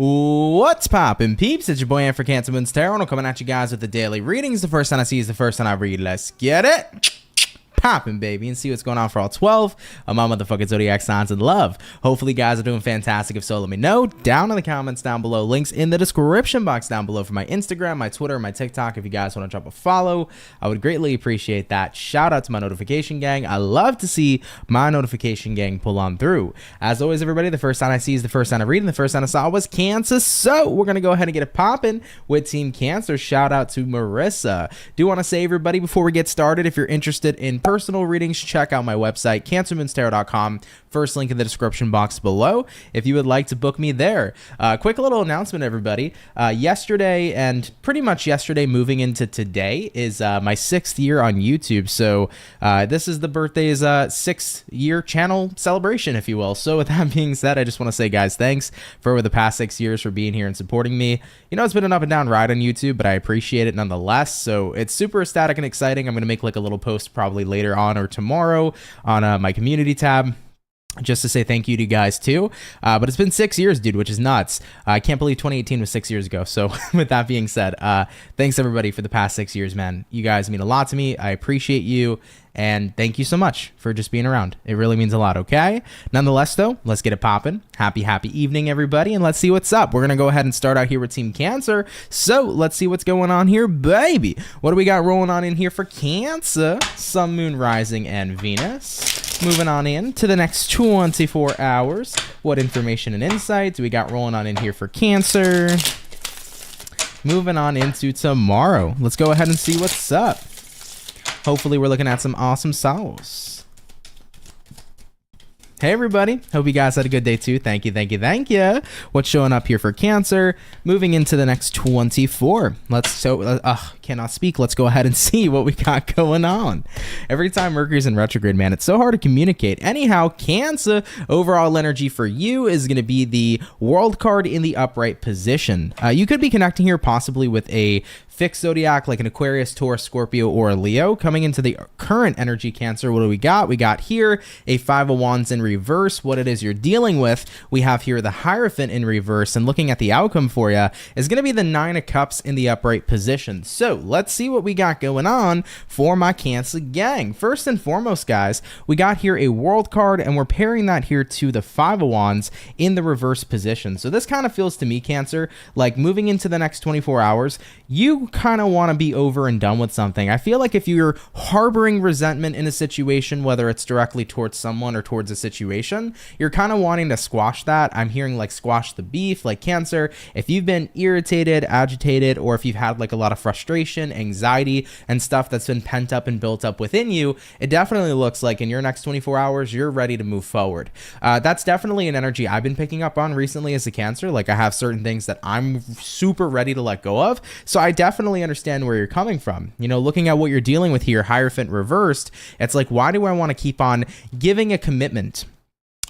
What's poppin', peeps? It's your boy Ann for CancerMoonsTarot, and I'm coming at you guys with the daily readings. The first one I see is the first one I read. Let's get it poppin', baby, and see what's going on for all 12 of my motherfucking zodiac signs in love. Hopefully, you guys are doing fantastic. If so, let me know down in the comments down below. Links in the description box down below for my Instagram, my Twitter, my TikTok. If you guys want to drop a follow, I would greatly appreciate that. Shout out to my notification gang. I love to see my notification gang pull on through. As always, everybody, the first sign I see is the first sign I read, and the first sign I saw was Cancer. So we're gonna go ahead and get it popping with Team Cancer. Shout out to Marissa. Do want to say, everybody, before we get started, if you're interested in personal readings, check out my website, CancerMoonsTarot.com. First link in the description box below if you would like to book me there. Quick little announcement, everybody. Yesterday and pretty much yesterday moving into today is my 6th year on YouTube. So this is the birthday's 6th-year channel celebration, if you will. So with that being said, I just want to say, guys, thanks for over the past 6 years for being here and supporting me. You know, it's been an up and down ride on YouTube, but I appreciate it nonetheless. So it's super ecstatic and exciting. I'm going to make like a little post probably later on or tomorrow on my community tab, just to say thank you to you guys too. But it's been 6 years, dude, which is nuts. I can't believe 2018 was 6 years ago. So with that being said, thanks everybody for the past 6 years, man. You guys mean a lot to me. I appreciate you. And thank you so much for just being around. It really means a lot, okay? Nonetheless, though, let's get it popping. Happy evening, everybody, and let's see what's up. We're going to go ahead and start out here with Team Cancer. So let's see what's going on here, baby. What do we got rolling on in here for Cancer? Sun, Moon, Rising, and Venus. Moving on in to the next 24 hours. What information and insights do we got rolling on in here for Cancer? Moving on into tomorrow. Let's go ahead and see what's up. Hopefully, we're looking at some awesome souls. Hey, everybody. Hope you guys had a good day, too. Thank you. What's showing up here for Cancer? Moving into the next 24. Cannot speak. Let's go ahead and see what we got going on. Every time Mercury's in retrograde, man, it's so hard to communicate. Anyhow, Cancer, overall energy for you is going to be the World card in the upright position. You could be connecting here possibly with a fixed zodiac like an Aquarius, Taurus, Scorpio, or a Leo. Coming into the current energy, Cancer, what do we got? We got here a Five of Wands in reverse. What it is you're dealing with, we have here the Hierophant in reverse, and looking at the outcome for you is going to be the Nine of Cups in the upright position. So let's see what we got going on for my Cancer gang. First and foremost, guys, we got here a World card, and we're pairing that here to the Five of Wands in the reverse position. So this kind of feels to me, Cancer, like moving into the next 24 hours, you kind of want to be over and done with something. I feel like if you're harboring resentment in a situation, whether it's directly towards someone or towards a situation, you're kind of wanting to squash that. I'm hearing like squash the beef, like Cancer. If you've been irritated, agitated, or if you've had like a lot of frustration, anxiety, and stuff that's been pent up and built up within you, it definitely looks like in your next 24 hours, you're ready to move forward. That's definitely an energy I've been picking up on recently as a Cancer. Like I have certain things that I'm super ready to let go of. So I definitely understand where you're coming from. You know, looking at what you're dealing with here, Hierophant reversed, it's like, why do I want to keep on giving a commitment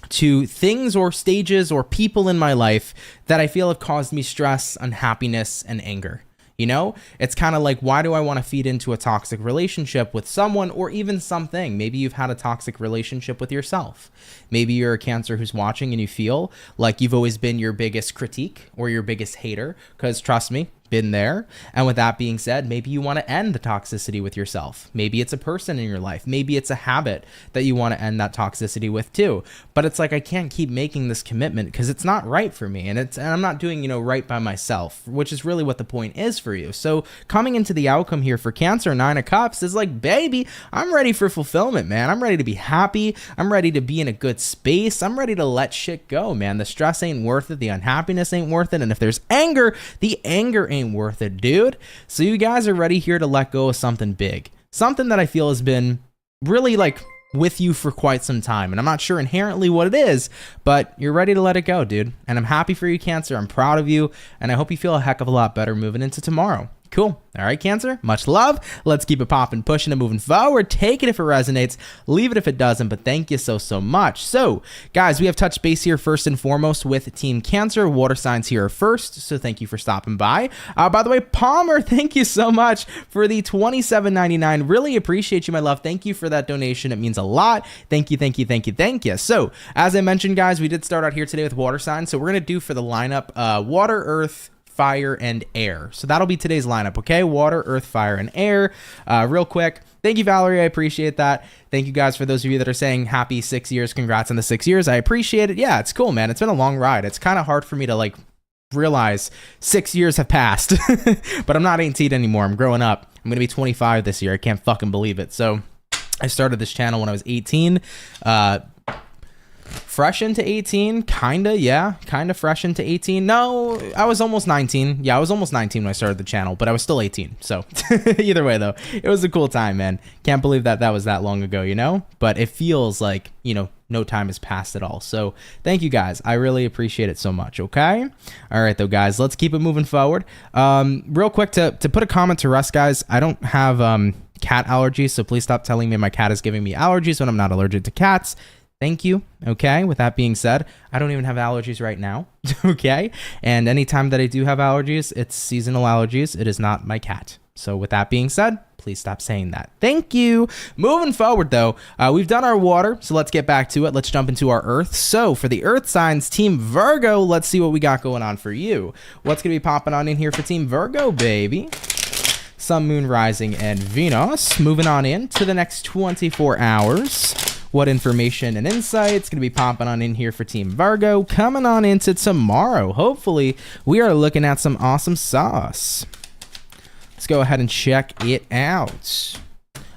to things or stages or people in my life that I feel have caused me stress, unhappiness, and anger? You know, it's kind of like, why do I want to feed into a toxic relationship with someone or even something? Maybe you've had a toxic relationship with yourself. Maybe you're a Cancer who's watching and you feel like you've always been your biggest critique or your biggest hater, because trust me, been there. And with that being said, maybe you want to end the toxicity with yourself. Maybe it's a person in your life. Maybe it's a habit that you want to end that toxicity with too. But it's like, I can't keep making this commitment because it's not right for me. And I'm not doing, you know, right by myself, which is really what the point is for you. So coming into the outcome here for Cancer, Nine of Cups is like, baby, I'm ready for fulfillment, man. I'm ready to be happy. I'm ready to be in a good space. I'm ready to let shit go, man. The stress ain't worth it. The unhappiness ain't worth it. And if there's anger, the anger ain't worth it, dude. So you guys are ready here to let go of something big, something that I feel has been really like with you for quite some time, and I'm not sure inherently what it is, but you're ready to let it go, dude. And I'm happy for you, Cancer. I'm proud of you, and I hope you feel a heck of a lot better moving into tomorrow. Cool. All right, Cancer, much love. Let's keep it popping, pushing and moving forward. Take it if it resonates, leave it if it doesn't, but thank you so much. So, guys, we have touched base here first and foremost with Team Cancer. Water signs here are first, so thank you for stopping by. By the way, Palmer, thank you so much for the $27.99. Really appreciate you, my love. Thank you for that donation. It means a lot. Thank you. So, as I mentioned, guys, we did start out here today with water signs, so we're going to do for the lineup water, earth, fire, and air. So that'll be today's lineup, okay? Water, earth, fire, and air. Real quick, thank you, Valerie. I appreciate that. Thank you, guys, for those of you that are saying happy 6 years. Congrats on the 6 years. I appreciate it. Yeah, it's cool, man. It's been a long ride. It's kind of hard for me to, like, realize 6 years have passed. But I'm not 18 anymore. I'm growing up. I'm going to be 25 this year. I can't fucking believe it. So I started this channel when I was 18. Fresh into 18, kinda fresh into 18. No, I was almost 19. Yeah, I was almost 19 when I started the channel, but I was still 18. So either way, though, it was a cool time, man. Can't believe that was that long ago, you know? But it feels like, you know, no time has passed at all. So thank you, guys. I really appreciate it so much, okay? All right, though, guys, let's keep it moving forward. Real quick, to put a comment to rest, guys, I don't have cat allergies, so please stop telling me my cat is giving me allergies when I'm not allergic to cats. Thank you. Okay. With that being said, I don't even have allergies right now. Okay. And anytime that I do have allergies, it's seasonal allergies. It is not my cat. So with that being said, please stop saying that. Thank you. Moving forward, though, we've done our water. So let's get back to it. Let's jump into our earth. So for the earth signs, Team Virgo, let's see what we got going on for you. What's going to be popping on in here for Team Virgo, baby? Sun, Moon, Rising, and Venus. Moving on in to the next 24 hours. What information and insights going to be popping on in here for Team Virgo? Coming on into tomorrow. Hopefully, we are looking at some awesome sauce. Let's go ahead and check it out.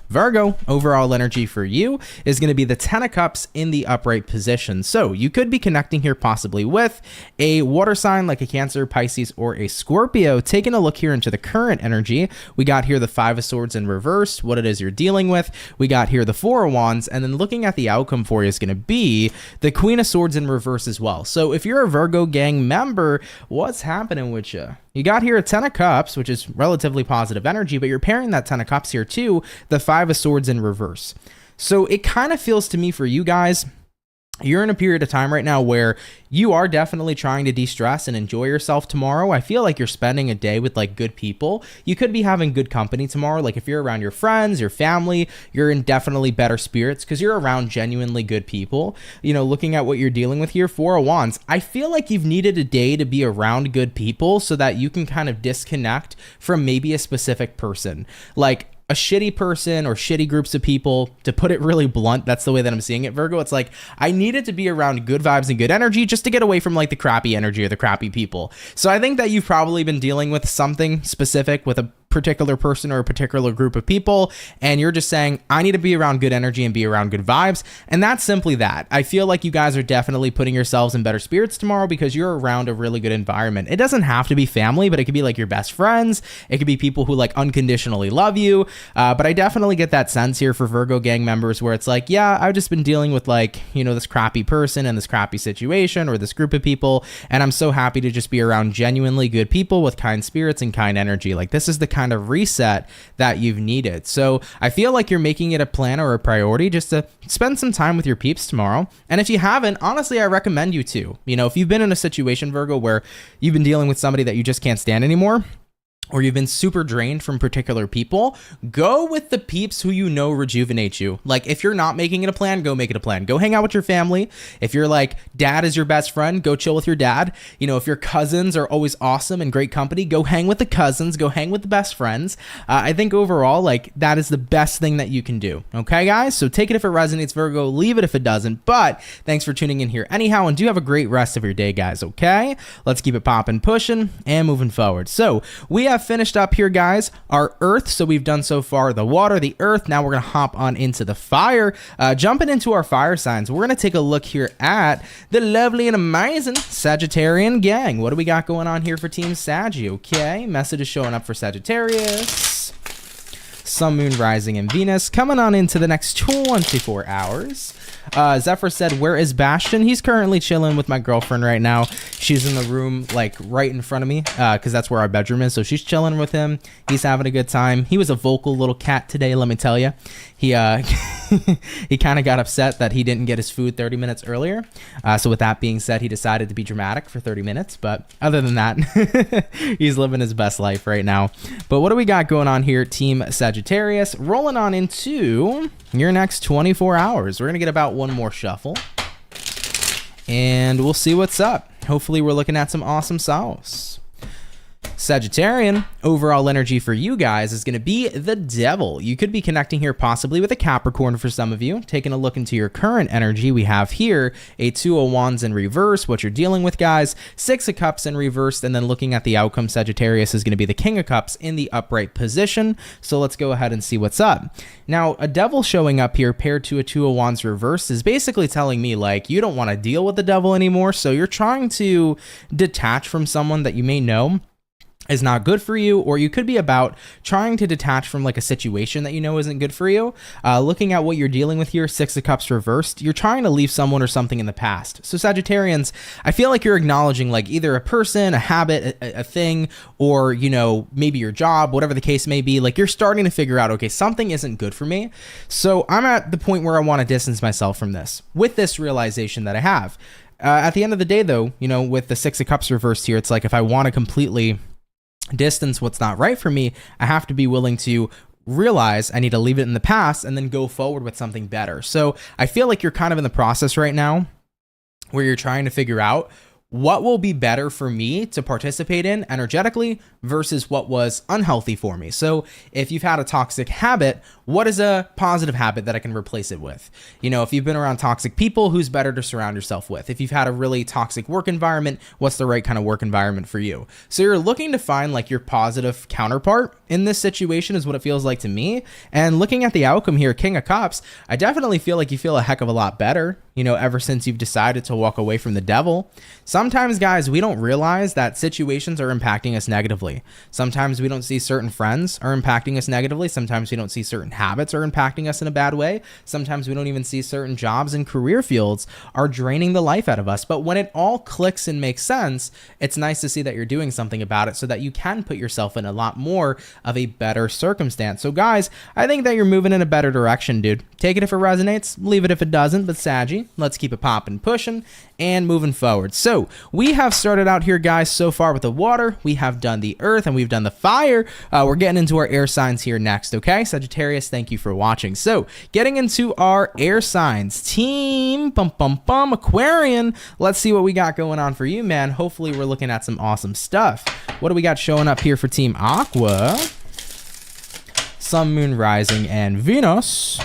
Virgo, overall energy for you is going to be the 10 of Cups in the upright position. So you could be connecting here possibly with a water sign like a Cancer, Pisces, or a Scorpio. Taking a look here into the current energy, we got here the 5 of Swords in reverse, what it is you're dealing with. We got here the 4 of Wands, and then looking at the outcome for you is going to be the Queen of Swords in reverse as well. So if you're a Virgo gang member, what's happening with you? You got here a 10 of Cups, which is relatively positive energy, but you're pairing that 10 of Cups here to the 5 of Swords in reverse. So it kind of feels to me for you guys, you're in a period of time right now where you are definitely trying to de-stress and enjoy yourself tomorrow. I feel like you're spending a day with like good people. You could be having good company tomorrow. Like if you're around your friends, your family, you're in definitely better spirits because you're around genuinely good people. You know, looking at what you're dealing with here, 4 of Wands, I feel like you've needed a day to be around good people so that you can kind of disconnect from maybe a specific person. Like a shitty person or shitty groups of people, to put it really blunt, that's the way that I'm seeing it, Virgo. It's like I needed to be around good vibes and good energy just to get away from like the crappy energy or the crappy people. So I think that you've probably been dealing with something specific with a particular person or a particular group of people, and you're just saying, I need to be around good energy and be around good vibes. And that's simply that. I feel like you guys are definitely putting yourselves in better spirits tomorrow because you're around a really good environment. It doesn't have to be family, but it could be like your best friends. It could be people who like unconditionally love you. But I definitely get that sense here for Virgo gang members where it's like, yeah, I've just been dealing with like, you know, this crappy person and this crappy situation or this group of people. And I'm so happy to just be around genuinely good people with kind spirits and kind energy. Like this is the kind of reset that you've needed. So I feel like you're making it a plan or a priority just to spend some time with your peeps tomorrow. And if you haven't, honestly, I recommend you to. You know, if you've been in a situation, Virgo, where you've been dealing with somebody that you just can't stand anymore, or you've been super drained from particular people, go with the peeps who you know rejuvenate you. Like if you're not making it a plan, go make it a plan. Go hang out with your family. If you're like dad is your best friend, go chill with your dad. You know, if your cousins are always awesome and great company, go hang with the cousins, go hang with the best friends. I think overall, like that is the best thing that you can do. Okay, guys? So take it if it resonates, Virgo. Leave it if it doesn't. But thanks for tuning in here anyhow, and do have a great rest of your day, guys. Okay? Let's keep it popping, pushing, and moving forward. So we have finished up here, guys, our earth. So we've done so far the water, the earth. Now we're going to hop on into the fire. Jumping into our fire signs, we're going to take a look here at the lovely and amazing Sagittarian gang. What do we got going on here for Team Saggy? Okay, message is showing up for Sagittarius. Sun, Moon, Rising, and Venus. Coming on into the next 24 hours. Zephyr said, where is Bastion? He's currently chilling with my girlfriend right now. She's in the room, like, right in front of me, because that's where our bedroom is. So she's chilling with him. He's having a good time. He was a vocal little cat today, let me tell you. He he kind of got upset that he didn't get his food 30 minutes earlier. So with that being said, he decided to be dramatic for 30 minutes. But other than that, he's living his best life right now. But what do we got going on here, Team Sagittarius? Rolling on into your next 24 hours. We're going to get about one more shuffle. And we'll see what's up. Hopefully we're looking at some awesome sauce. Sagittarian, overall energy for you guys is going to be the Devil. You could be connecting here possibly with a Capricorn for some of you. Taking a look into your current energy, we have here a Two of Wands in reverse, what you're dealing with, guys. Six of Cups in reverse, and then looking at the outcome, Sagittarius is going to be the King of Cups in the upright position. So let's go ahead and see what's up. Now, a Devil showing up here paired to a Two of Wands reverse is basically telling me, like, you don't want to deal with the Devil anymore, so you're trying to detach from someone that you may know is not good for you, or you could be about trying to detach from like a situation that you know isn't good for you. Looking at what you're dealing with here, Six of Cups reversed, you're trying to leave someone or something in the past. So Sagittarians, I feel like you're acknowledging like either a person, a habit, a thing, or, you know, maybe your job, whatever the case may be. Like you're starting to figure out, okay, something isn't good for me. So I'm at the point where I want to distance myself from this with this realization that I have. At the end of the day though, you know, with the Six of Cups reversed here, it's like if I want to completely distance what's not right for me, I have to be willing to realize I need to leave it in the past and then go forward with something better. So I feel like you're kind of in the process right now where you're trying to figure out what will be better for me to participate in energetically versus what was unhealthy for me. So if you've had a toxic habit, what is a positive habit that I can replace it with? You know, if you've been around toxic people, who's better to surround yourself with? If you've had a really toxic work environment, what's the right kind of work environment for you? So you're looking to find like your positive counterpart in this situation is what it feels like to me. And looking at the outcome here, King of Cups, I definitely feel like you feel a heck of a lot better, you know, ever since you've decided to walk away from the Devil. Sometimes, guys, we don't realize that situations are impacting us negatively. Sometimes we don't see certain friends are impacting us negatively. Sometimes we don't see certain habits are impacting us in a bad way. Sometimes we don't even see certain jobs and career fields are draining the life out of us. But when it all clicks and makes sense, it's nice to see that you're doing something about it so that you can put yourself in a lot more of a better circumstance. So guys, I think that you're moving in a better direction, dude. Take it if it resonates, leave it if it doesn't, but Saggy, let's keep it popping, pushing, and moving forward. So we have started out here, guys, so far with the water, we have done the earth, and we've done the fire. We're getting into our air signs here next, okay? Sagittarius, thank you for watching. So getting into our air signs, team Aquarian, let's see what we got going on for you, man. Hopefully we're looking at some awesome stuff. What do we got showing up here for Team Aqua? Sun, Moon, Rising, and Venus.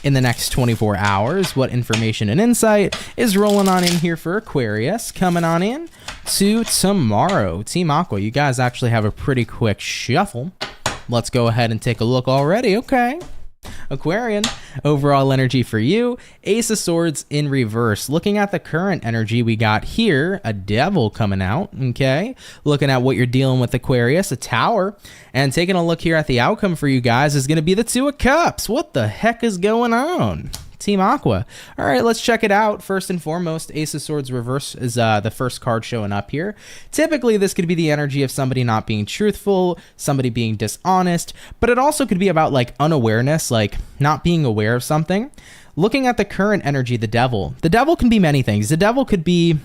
In the next 24 hours, what information and insight is rolling on in here for Aquarius? Coming on in to tomorrow. Team Aqua, you guys actually have a pretty quick shuffle. Let's go ahead and take a look already. Okay. Aquarian, overall energy for you, Ace of Swords in reverse. Looking at the current energy, we got here a Devil coming out, okay? Looking at what you're dealing with, Aquarius, a Tower. And taking a look here at the outcome for you guys is going to be the Two of Cups. What the heck is going on? Team Aqua. All right, let's check it out. First and foremost, Ace of Swords reverse is the first card showing up here. Typically, this could be the energy of somebody not being truthful, somebody being dishonest, but it also could be about like unawareness, like not being aware of something. Looking at the current energy, the Devil can be many things. The Devil could be,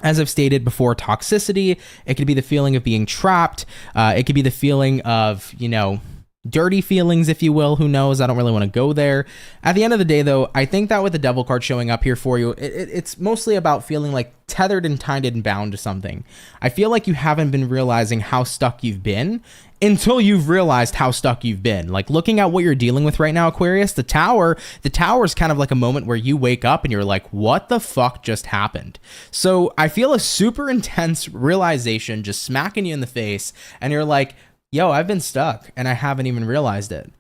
as I've stated before, toxicity. It could be the feeling of being trapped. It could be the feeling of, you know, dirty feelings, if you will. Who knows? I don't really want to go there. At the end of the day, though, I think that with the Devil card showing up here for you, it's mostly about feeling like tethered and tied and bound to something. I feel like you haven't been realizing how stuck you've been until you've realized how stuck you've been. Like looking at what you're dealing with right now, Aquarius, the tower is kind of like a moment where you wake up and you're like, what the fuck just happened? So I feel a super intense realization just smacking you in the face, and you're like, yo, I've been stuck and I haven't even realized it.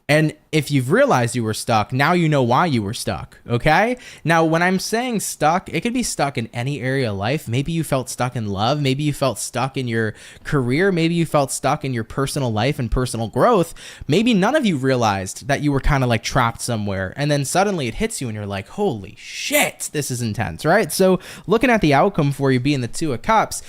And if you've realized you were stuck, now you know why you were stuck, okay? Now, when I'm saying stuck, it could be stuck in any area of life. Maybe you felt stuck in love. Maybe you felt stuck in your career. Maybe you felt stuck in your personal life and personal growth. Maybe none of you realized that you were kind of like trapped somewhere, and then suddenly it hits you and you're like, holy shit, this is intense, right? So looking at the outcome for you being the Two of Cups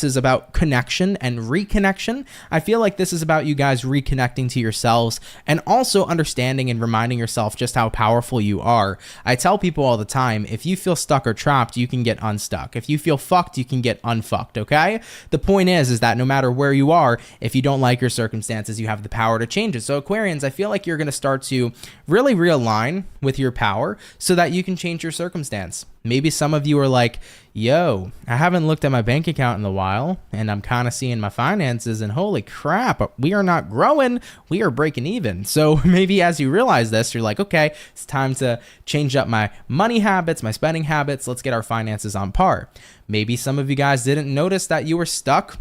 is about connection and reconnection. I feel like this is about you guys reconnecting to yourselves and also understanding and reminding yourself just how powerful you are. I tell people all the time, if you feel stuck or trapped, you can get unstuck. If you feel fucked, you can get unfucked, okay? The point is that no matter where you are, if you don't like your circumstances, you have the power to change it. So Aquarians, I feel like you're going to start to really realign with your power so that you can change your circumstance. Maybe some of you are like, yo, I haven't looked at my bank account in a while and I'm kind of seeing my finances and holy crap, we are not growing, we are breaking even. So maybe as you realize this, you're like, okay, it's time to change up my money habits, my spending habits. Let's get our finances on par. Maybe some of you guys didn't notice that you were stuck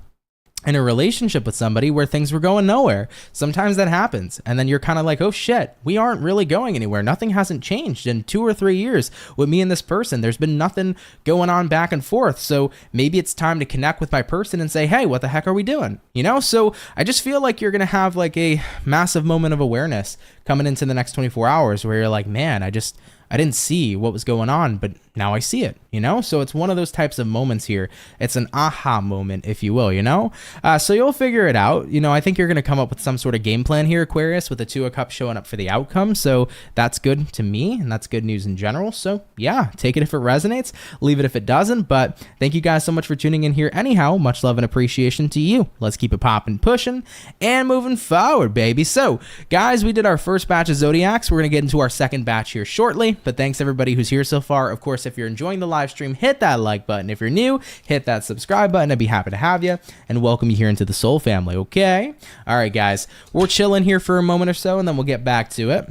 in a relationship with somebody where things were going nowhere. Sometimes that happens. And then you're kind of like, oh shit, we aren't really going anywhere. Nothing hasn't changed in 2 or 3 years with me and this person. There's been nothing going on back and forth. So maybe it's time to connect with my person and say, hey, what the heck are we doing? You know? So I just feel like you're going to have like a massive moment of awareness coming into the next 24 hours where you're like, man, I didn't see what was going on, but now I see it, you know? So it's one of those types of moments here. It's an aha moment, if you will, you know? So you'll figure it out. You know, I think you're going to come up with some sort of game plan here, Aquarius, with the Two of Cups showing up for the outcome. So that's good to me, and that's good news in general. So yeah, take it if it resonates, leave it if it doesn't. But thank you guys so much for tuning in here. Anyhow, much love and appreciation to you. Let's keep it popping, pushing, and moving forward, baby. So guys, we did our first batch of Zodiacs. We're going to get into our second batch here shortly. But thanks everybody who's here so far. Of course, if you're enjoying the live stream, hit that like button. If you're new, hit that subscribe button. I'd be happy to have you and welcome you here into the Soul family, okay? All right, guys, we're chilling here for a moment or so, and then we'll get back to it.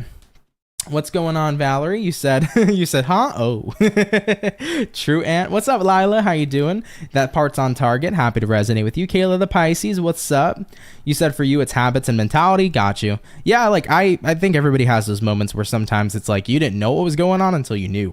What's going on, Valerie? You said, huh? Oh, true. Aunt, what's up, Lila? How you doing? That part's on target. Happy to resonate with you. Kayla the Pisces, what's up? You said for you, it's habits and mentality. Got you. Yeah, like I think everybody has those moments where sometimes it's like you didn't know what was going on until you knew,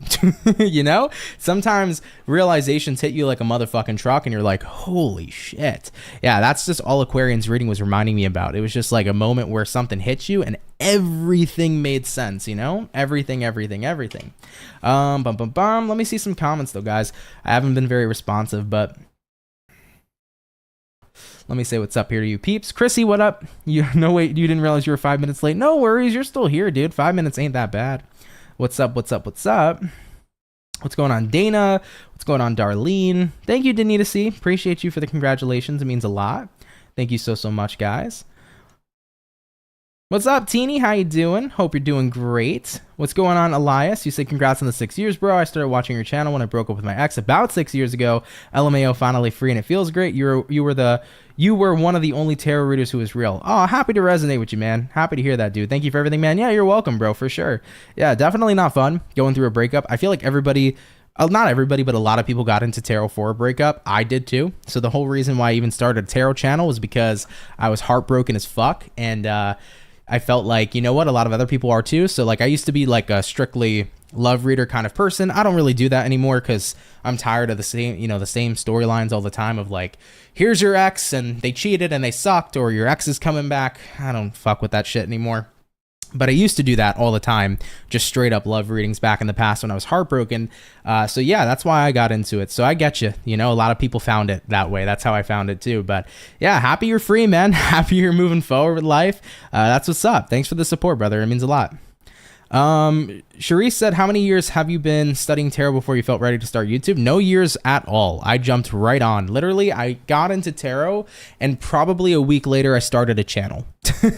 you know? Sometimes realizations hit you like a motherfucking truck and you're like, holy shit. Yeah, that's just all Aquarians reading was reminding me about. It was just like a moment where something hits you and everything made sense, you know? Everything. Let me see some comments though, guys. I haven't been very responsive, but let me say what's up here to you peeps. Chrissy, what up? No, wait, you didn't realize you were 5 minutes late. No worries, you're still here, dude. 5 minutes ain't that bad. What's up? What's going on, Dana? What's going on, Darlene? Thank you, Danita C. Appreciate you for the congratulations. It means a lot. Thank you so much, guys. What's up, Teeny? How you doing? Hope you're doing great. What's going on, Elias? You said congrats on the 6 years, bro. I started watching your channel when I broke up with my ex about 6 years ago. LMAO finally free and it feels great. You were one of the only tarot readers who was real. Oh, happy to resonate with you, man. Happy to hear that, dude. Thank you for everything, man. Yeah, you're welcome, bro, for sure. Yeah, definitely not fun going through a breakup. I feel like everybody, not everybody, but a lot of people got into tarot for a breakup. I did too. So the whole reason why I even started a tarot channel was because I was heartbroken as fuck. And I felt like, you know what, a lot of other people are too. So like I used to be like a strictly love reader kind of person. I don't really do that anymore because I'm tired of the same storylines all the time of like, here's your ex and they cheated and they sucked, or your ex is coming back. I don't fuck with that shit anymore. But I used to do that all the time, just straight up love readings back in the past when I was heartbroken. So yeah, that's why I got into it. So I get you. You know, a lot of people found it that way. That's how I found it too. But yeah, happy you're free, man. Happy you're moving forward with life. That's what's up. Thanks for the support, brother. It means a lot. Cherise said, how many years have you been studying tarot before you felt ready to start YouTube? No years at all. I jumped right on. Literally, I got into tarot and probably a week later I started a channel.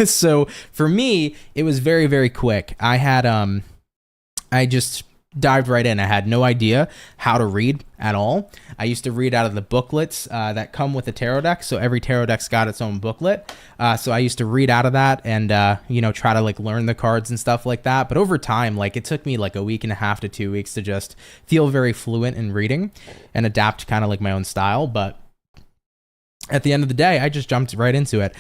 So for me, it was very, very quick. I just dived right in. I had no idea how to read at all. I used to read out of the booklets that come with the tarot deck. So every tarot deck's got its own booklet. So I used to read out of that and, try to like learn the cards and stuff like that. But over time, like it took me like a week and a half to 2 weeks to just feel very fluent in reading and adapt kind of like my own style. But at the end of the day, I just jumped right into it.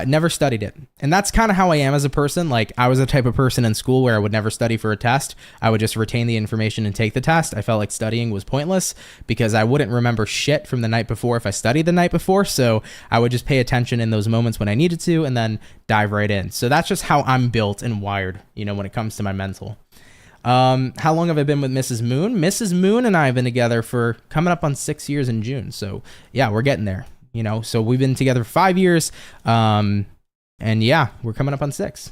Never studied it. And that's kind of how I am as a person. Like, I was the type of person in school where I would never study for a test. I would just retain the information and take the test. I felt like studying was pointless because I wouldn't remember shit from the night before if I studied the night before. So I would just pay attention in those moments when I needed to and then dive right in. So that's just how I'm built and wired, you know, when it comes to my mental. How long have I been with Mrs. Moon? Mrs. Moon and I have been together for coming up on 6 years in June. So yeah, we're getting there. You know, so we've been together for 5 years. And yeah, we're coming up on 6.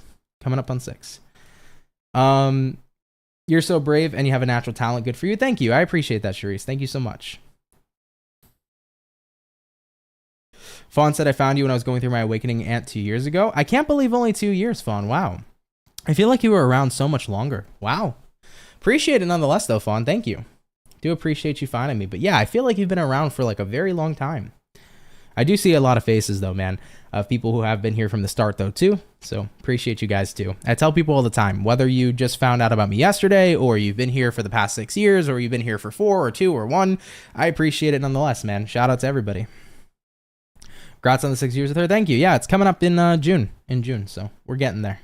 You're so brave and you have a natural talent. Good for you. Thank you. I appreciate that, Charisse. Thank you so much. Fawn said, I found you when I was going through my awakening aunt 2 years ago. I can't believe only 2 years, Fawn. Wow. I feel like you were around so much longer. Wow. Appreciate it nonetheless, though, Fawn. Thank you. Do appreciate you finding me. But yeah, I feel like you've been around for like a very long time. I do see a lot of faces, though, man, of people who have been here from the start, though, too. So appreciate you guys, too. I tell people all the time, whether you just found out about me yesterday or you've been here for the past 6 years or you've been here for 4 or 2 or 1, I appreciate it nonetheless, man. Shout out to everybody. Congrats on the 6 years with her. Thank you. Yeah, it's coming up in June, so we're getting there.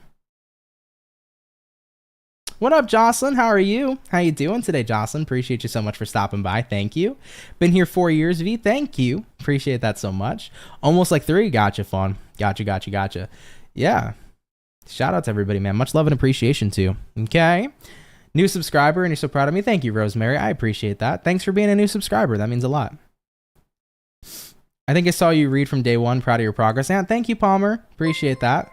What up, Jocelyn? How are you? How you doing today, Jocelyn? Appreciate you so much for stopping by. Thank you. Been here 4 years, V. Thank you. Appreciate that so much. Almost like 3. Gotcha, Fawn. Gotcha. Yeah. Shout out to everybody, man. Much love and appreciation, too. Okay. New subscriber, and you're so proud of me. Thank you, Rosemary. I appreciate that. Thanks for being a new subscriber. That means a lot. I think I saw you read from day 1. Proud of your progress. And thank you, Palmer. Appreciate that.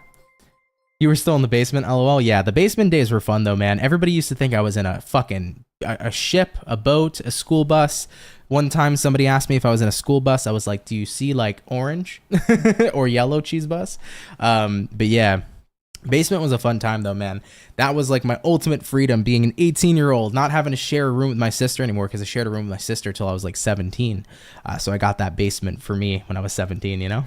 You were still in the basement, LOL. Yeah, the basement days were fun, though, man. Everybody used to think I was in a fucking a ship, a boat, a school bus. One time somebody asked me if I was in a school bus. I was like, do you see like orange or yellow cheese bus? But yeah, basement was a fun time, though, man. That was like my ultimate freedom, being an 18-year-old, not having to share a room with my sister anymore, because I shared a room with my sister till I was like 17. So I got that basement for me when I was 17, you know?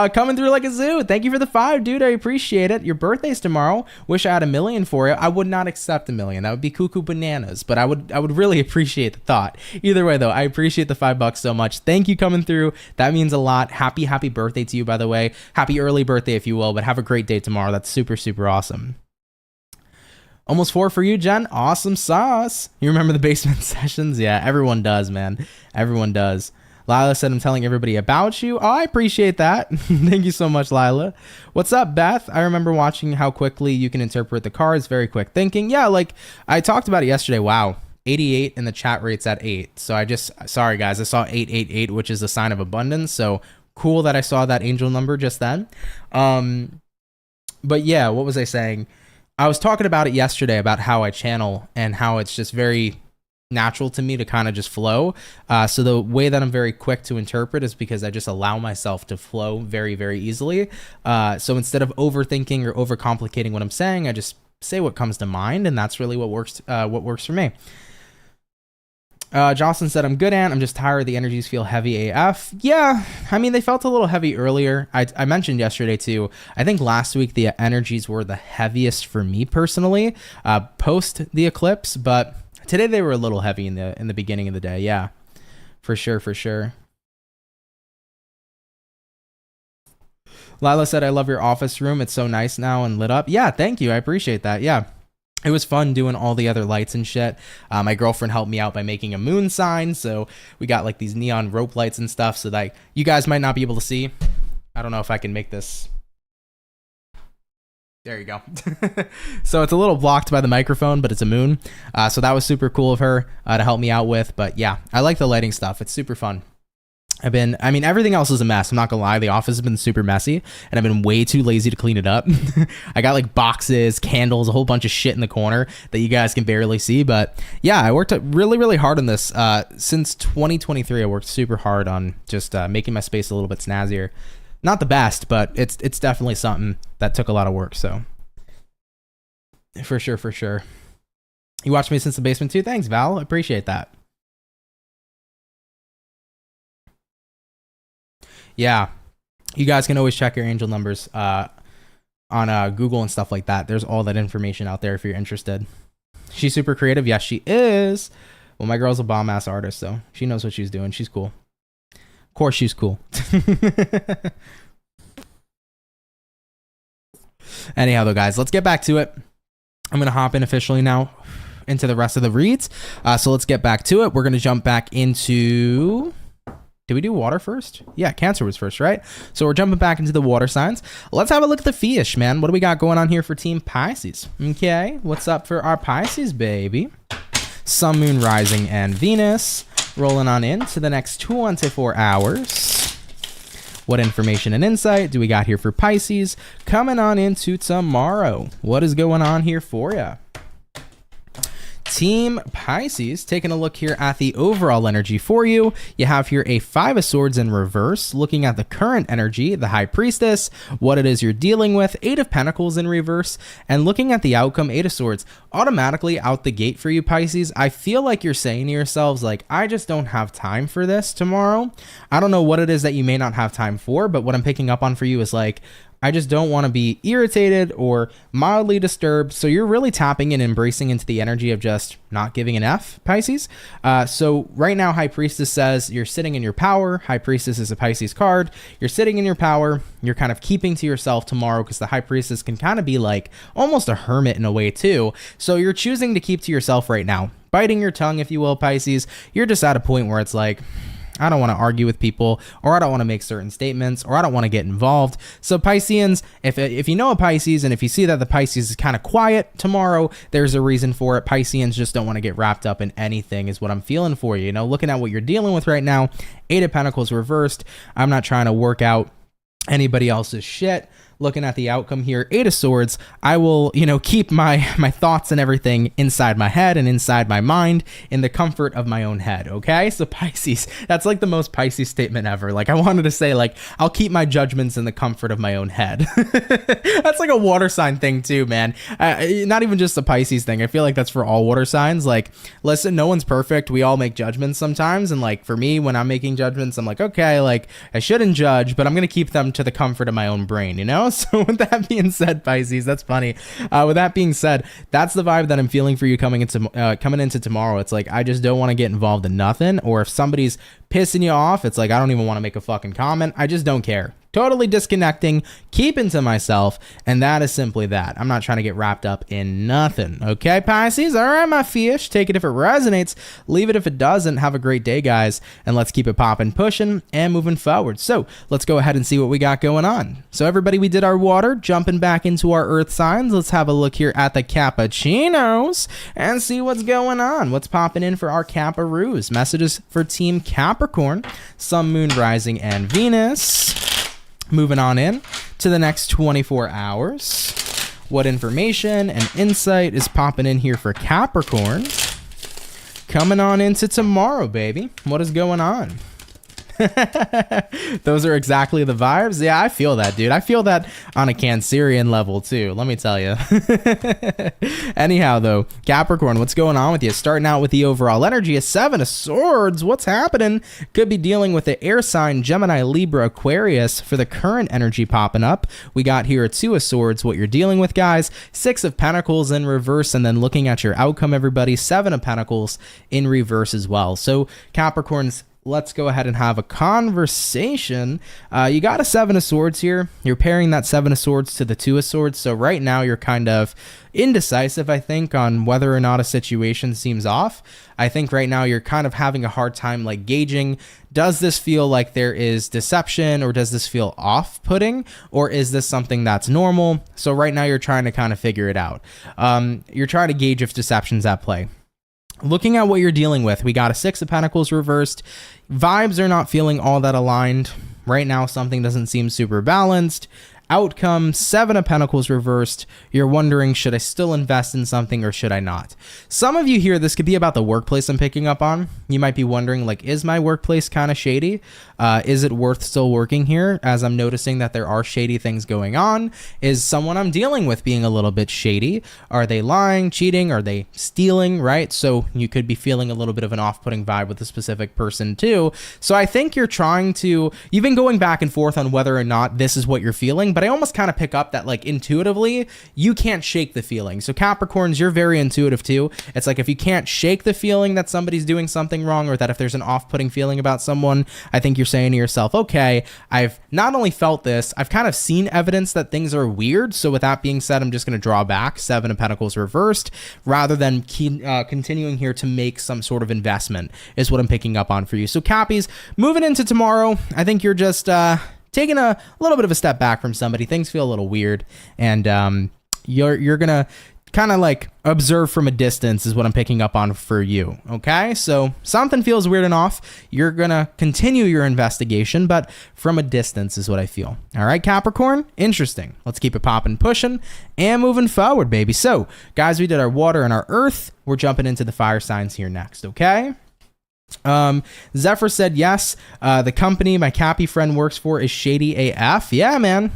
Coming through like a zoo. Thank you for the 5, dude. I appreciate it. Your birthday's tomorrow. Wish I had $1 million for you. I would not accept $1 million. That would be cuckoo bananas, but I would really appreciate the thought. Either way, though, I appreciate the $5 so much. Thank you coming through. That means a lot. Happy birthday to you, by the way. Happy early birthday, if you will, but have a great day tomorrow. That's super, super awesome. Almost 4 for you, Jen. Awesome sauce. You remember the basement sessions? Yeah, everyone does, man. Everyone does. Lila said, I'm telling everybody about you. Oh, I appreciate that. Thank you so much, Lila. What's up, Beth? I remember watching how quickly you can interpret the cards. Very quick thinking. Yeah, like I talked about it yesterday. Wow. 88 and the chat rate's at 8. So sorry guys, I saw 888, which is a sign of abundance. So cool that I saw that angel number just then. But yeah, what was I saying? I was talking about it yesterday about how I channel and how it's just very natural to me to kind of just flow. So the way that I'm very quick to interpret is because I just allow myself to flow very, very easily. So instead of overthinking or overcomplicating what I'm saying, I just say what comes to mind, and that's really what works for me. Jocelyn said, I'm good, Aunt. I'm just tired. The energies feel heavy AF. Yeah, I mean, they felt a little heavy earlier. I mentioned yesterday, too. I think last week the energies were the heaviest for me personally, post the eclipse. But today they were a little heavy in the beginning of the day. Yeah, for sure. Lila said, I love your office room. It's so nice now and lit up. Yeah, thank you. I appreciate that. Yeah. It was fun doing all the other lights and shit. My girlfriend helped me out by making a moon sign. So we got like these neon rope lights and stuff so that you guys might not be able to see. I don't know if I can make this. There you go. So it's a little blocked by the microphone, but it's a moon. So that was super cool of her to help me out with. But yeah, I like the lighting stuff. It's super fun. Everything else is a mess. I'm not gonna lie. The office has been super messy and I've been way too lazy to clean it up. I got like boxes, candles, a whole bunch of shit in the corner that you guys can barely see. But yeah, I worked really, really hard on this. Since 2023, I worked super hard on just making my space a little bit snazzier. Not the best, but it's definitely something that took a lot of work. So for sure. You watched me since the basement too? Thanks, Val. I appreciate that. Yeah, you guys can always check your angel numbers on Google and stuff like that. There's all that information out there if you're interested. She's super creative. Yes, she is. Well, my girl's a bomb-ass artist, so she knows what she's doing. She's cool. course she's cool. Anyhow, though, guys, let's get back to it. I'm going to hop in officially now into the rest of the reads. So let's get back to it. We're going to jump back into... Did we do water first? Yeah, Cancer was first, right? So we're jumping back into the water signs. Let's have a look at the fish, man. What do we got going on here for Team Pisces? Okay, what's up for our Pisces, baby? Sun, Moon, Rising, and Venus. Rolling on into the next 24 hours. What information and insight do we got here for Pisces? Coming on into tomorrow. What is going on here for you? Team Pisces, taking a look here at the overall energy for you. You have here a 5 of Swords in reverse, looking at the current energy, the High Priestess, what it is you're dealing with, 8 of Pentacles in reverse, and looking at the outcome, 8 of Swords. Automatically out the gate for you, Pisces, I feel like you're saying to yourselves, like, I just don't have time for this tomorrow. I don't know what it is that you may not have time for, but what I'm picking up on for you is like, I just don't want to be irritated or mildly disturbed. So you're really tapping and embracing into the energy of just not giving an F, Pisces. So right now, High Priestess says you're sitting in your power. High Priestess is a Pisces card. You're sitting in your power. You're kind of keeping to yourself tomorrow because the High Priestess can kind of be like almost a hermit in a way too. So you're choosing to keep to yourself right now, biting your tongue, if you will, Pisces. You're just at a point where it's like, I don't want to argue with people, or I don't want to make certain statements, or I don't want to get involved. So Pisceans, if you know a Pisces, and if you see that the Pisces is kind of quiet tomorrow, there's a reason for it. Pisceans just don't want to get wrapped up in anything is what I'm feeling for you. You know, looking at what you're dealing with right now, 8 of Pentacles reversed. I'm not trying to work out anybody else's shit. Looking at the outcome here, 8 of Swords, I will, keep my thoughts and everything inside my head and inside my mind in the comfort of my own head, okay? So Pisces, that's like the most Pisces statement ever. Like I wanted to say, like, I'll keep my judgments in the comfort of my own head. That's like a water sign thing too, man. Not even just a Pisces thing. I feel like that's for all water signs. Like, listen, no one's perfect. We all make judgments sometimes. And like for me, when I'm making judgments, I'm like, okay, like I shouldn't judge, but I'm going to keep them to the comfort of my own brain, So with that being said, Pisces, that's funny. With that being said, that's the vibe that I'm feeling for you coming into tomorrow. It's like, I just don't want to get involved in nothing. Or if somebody's pissing you off, it's like, I don't even want to make a fucking comment. I just don't care. Totally disconnecting, keeping to myself, and that is simply that. I'm not trying to get wrapped up in nothing. Okay, Pisces? All right, my fish. Take it if it resonates. Leave it if it doesn't. Have a great day, guys, and let's keep it popping, pushing, and moving forward. So let's go ahead and see what we got going on. So everybody, we did our water, jumping back into our earth signs. Let's have a look here at the cappuccinos and see what's going on. What's popping in for our Caparoos? Messages for Team Capricorn, Sun, Moon, Rising, and Venus. Moving on in to the next 24 hours. What information and insight is popping in here for Capricorn? Coming on into tomorrow, baby. What is going on? Those are exactly the vibes. Yeah, I feel that, dude. I feel that on a Cancerian level too, let me tell you. Anyhow, though, Capricorn, what's going on with you? Starting out with the overall energy, a 7 of Swords. What's happening? Could be dealing with the air sign Gemini, Libra, Aquarius for the current energy popping up. We got here a 2 of Swords, what you're dealing with, guys. 6 of Pentacles in reverse, and then looking at your outcome, everybody, 7 of Pentacles in reverse as well. So Capricorns, let's go ahead and have a conversation. You got a 7 of Swords here. You're pairing that 7 of Swords to the 2 of Swords. So right now you're kind of indecisive, I think, on whether or not a situation seems off. I think right now you're kind of having a hard time like gauging, does this feel like there is deception, or does this feel off-putting, or is this something that's normal? So right now you're trying to kind of figure it out. You're trying to gauge if deception's at play. Looking at what you're dealing with, we got a 6 of Pentacles reversed. Vibes are not feeling all that aligned. Right now, something doesn't seem super balanced. Outcome, 7 of Pentacles reversed. You're wondering, should I still invest in something or should I not? Some of you here, this could be about the workplace I'm picking up on. You might be wondering, like, is my workplace kind of shady? Is it worth still working here? As I'm noticing that there are shady things going on. Is someone I'm dealing with being a little bit shady? Are they lying, cheating? Are they stealing, right? So you could be feeling a little bit of an off-putting vibe with a specific person too. So I think you've been going back and forth on whether or not this is what you're feeling, but I almost kind of pick up that like intuitively you can't shake the feeling. So Capricorns, you're very intuitive too. It's like if you can't shake the feeling that somebody's doing something wrong, or that if there's an off-putting feeling about someone, I think you're saying to yourself, okay, I've not only felt this, I've kind of seen evidence that things are weird. So with that being said, I'm just going to draw back. 7 of Pentacles reversed, rather than continuing here to make some sort of investment is what I'm picking up on for you. So Cappies, moving into tomorrow, I think you're just taking a little bit of a step back from somebody. Things feel a little weird, and you're gonna kind of like observe from a distance is what I'm picking up on for you. Okay, so something feels weird and off. You're gonna continue your investigation, but from a distance is what I feel. All right, Capricorn, interesting. Let's keep it popping, pushing, and moving forward, baby. So guys, we did our water and our earth. We're jumping into the fire signs here next. Okay. Zephyr said yes. The company my Cappy friend works for is shady AF. Yeah, man.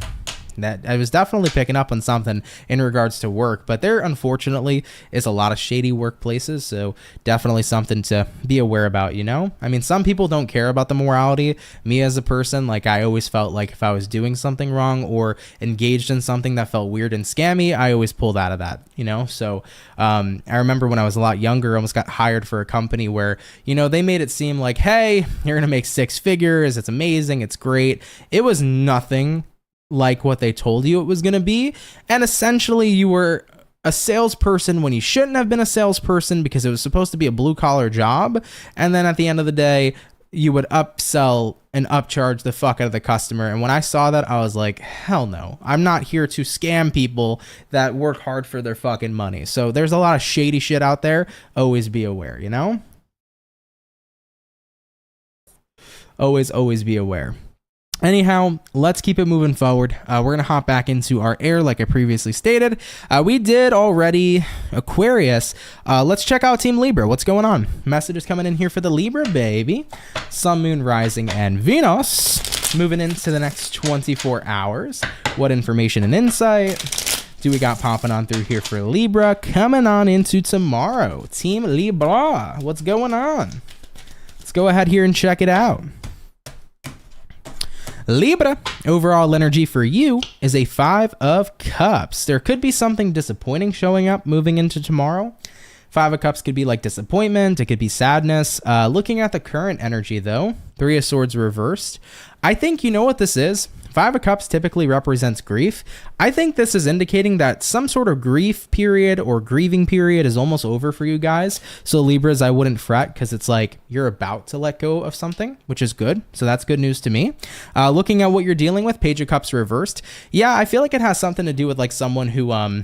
That I was definitely picking up on something in regards to work, but there unfortunately is a lot of shady workplaces, so definitely something to be aware about, you know? I mean, some people don't care about the morality. Me as a person, like I always felt like if I was doing something wrong or engaged in something that felt weird and scammy, I always pulled out of that, you know? So I remember when I was a lot younger, I almost got hired for a company where, you know, they made it seem like, hey, you're gonna make 6 figures, it's amazing, it's great. It was nothing like what they told you it was going to be, and essentially you were a salesperson when you shouldn't have been a salesperson because it was supposed to be a blue collar job, and then at the end of the day you would upsell and upcharge the fuck out of the customer. And when I saw that, I was like, hell no, I'm not here to scam people that work hard for their fucking money. So there's a lot of shady shit out there. Always be aware, you know? Always be aware. Anyhow, let's keep it moving forward. We're going to hop back into our air like I previously stated. We did already Aquarius. Let's check out Team Libra. What's going on? Messages coming in here for the Libra, baby. Sun, Moon, Rising, and Venus. Moving into the next 24 hours. What information and insight do we got popping on through here for Libra? Coming on into tomorrow. Team Libra. What's going on? Let's go ahead here and check it out. Libra, overall energy for you is a 5 of Cups. There could be something disappointing showing up moving into tomorrow. 5 of Cups could be like disappointment. It could be sadness. Looking at the current energy though, 3 of Swords reversed. I think you know what this is. 5 of Cups typically represents grief. I think this is indicating that some sort of grief period or grieving period is almost over for you guys. So Libras, I wouldn't fret because it's like you're about to let go of something, which is good. So that's good news to me. Looking at what you're dealing with, Page of Cups reversed. Yeah, I feel like it has something to do with like someone who,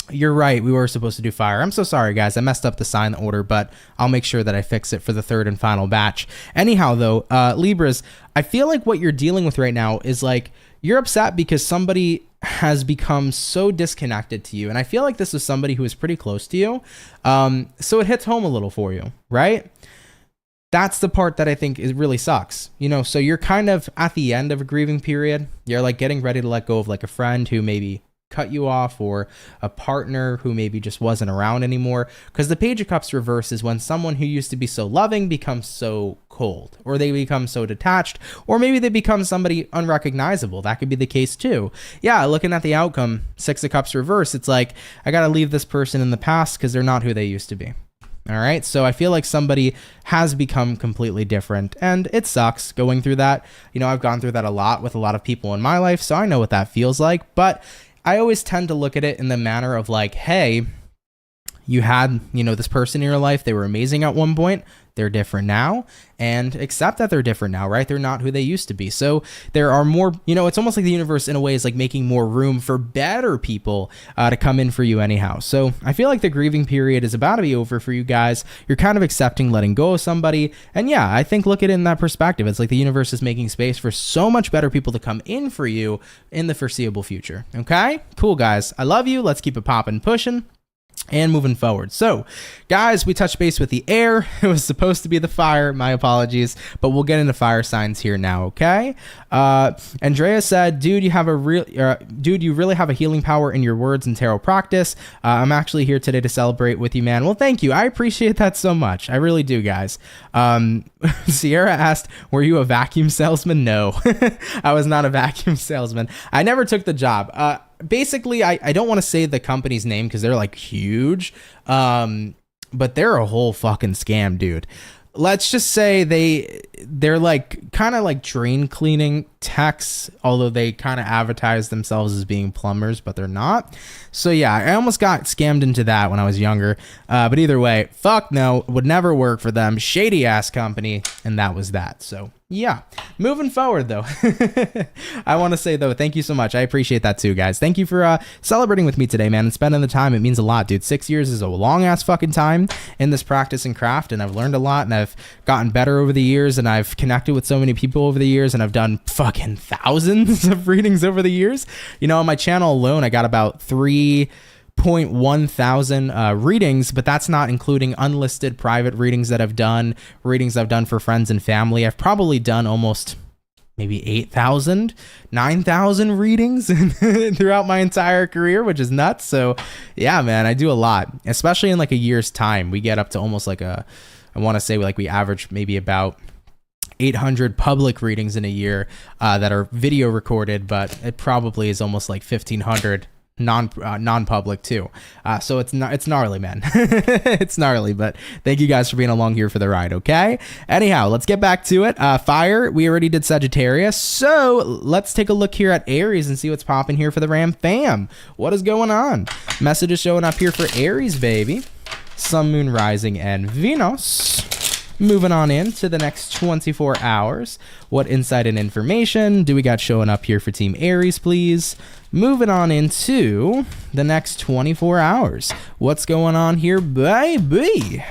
you're right. We were supposed to do fire. I'm so sorry, guys. I messed up the sign order, but I'll make sure that I fix it for the 3rd and final batch. Anyhow, though, Libras, I feel like what you're dealing with right now is like you're upset because somebody has become so disconnected to you. And I feel like this is somebody who is pretty close to you. So it hits home a little for you, right? That's the part that I think is really sucks. You know, so you're kind of at the end of a grieving period. You're like getting ready to let go of like a friend who maybe cut you off, or a partner who maybe just wasn't around anymore. Because the Page of Cups reverse is when someone who used to be so loving becomes so cold, or they become so detached, or maybe they become somebody unrecognizable. That could be the case too. Yeah, looking at the outcome, 6 of Cups reverse, it's like I gotta leave this person in the past because they're not who they used to be. All right, so I feel like somebody has become completely different, and it sucks going through that. You know, I've gone through that a lot with a lot of people in my life, so I know what that feels like. But I always tend to look at it in the manner of like, hey, you had, you know, this person in your life, they were amazing at one point, they're different now, and accept that they're different now, right? They're not who they used to be. So there are more, you know, it's almost like the universe in a way is like making more room for better people to come in for you anyhow. So I feel like the grieving period is about to be over for you guys. You're kind of accepting letting go of somebody. And yeah, I think look at it in that perspective. It's like the universe is making space for so much better people to come in for you in the foreseeable future. Okay, cool guys. I love you. Let's keep it popping, pushing, And moving forward. So, guys, we touched base with the air. It was supposed to be the fire. My apologies. But we'll get into fire signs here now, okay? Andrea said, dude, you really have a healing power in your words and tarot practice. I'm actually here today to celebrate with you, man. Well, thank you. I appreciate that so much. I really do, guys. Sierra asked, were you a vacuum salesman? No, I was not a vacuum salesman. I never took the job. Basically, I don't want to say the company's name because they're like huge, but they're a whole fucking scam, dude. Let's just say they're like kind of like drain cleaning techs, although they kind of advertise themselves as being plumbers, but they're not. So yeah, I almost got scammed into that when I was younger. But either way, fuck no, would never work for them. Shady ass company, and that was that. So yeah, moving forward though, I want to say though, thank you so much. I appreciate that too, guys. Thank you for celebrating with me today, man, and spending the time. It means a lot, dude. 6 years is a long ass fucking time in this practice and craft, and I've learned a lot, and I've gotten better over the years, and I've connected with so many people over the years, and I've done fucking thousands of readings over the years. You know, on my channel alone, I got about 3.1 thousand readings, but that's not including unlisted private readings that I've done, readings I've done for friends and family. I've probably done almost maybe 8,000, 9,000 readings throughout my entire career, which is nuts. So yeah, man, I do a lot, especially in like a year's time. We get up to almost like I want to say like we average maybe about 800 public readings in a year that are video recorded, but it probably is almost like 1,500 non-public too. So it's gnarly, man. It's gnarly, but thank you guys for being along here for the ride, okay? Anyhow, let's get back to it. Fire, we already did Sagittarius, so let's take a look here at Aries and see what's popping here for the Ram fam. What is going on? Message is showing up here for Aries, baby. Sun, Moon, Rising, and Venus. Moving on into the next 24 hours. What insight and information do we got showing up here for Team Aries, please? Moving on into the next 24 hours. What's going on here, baby?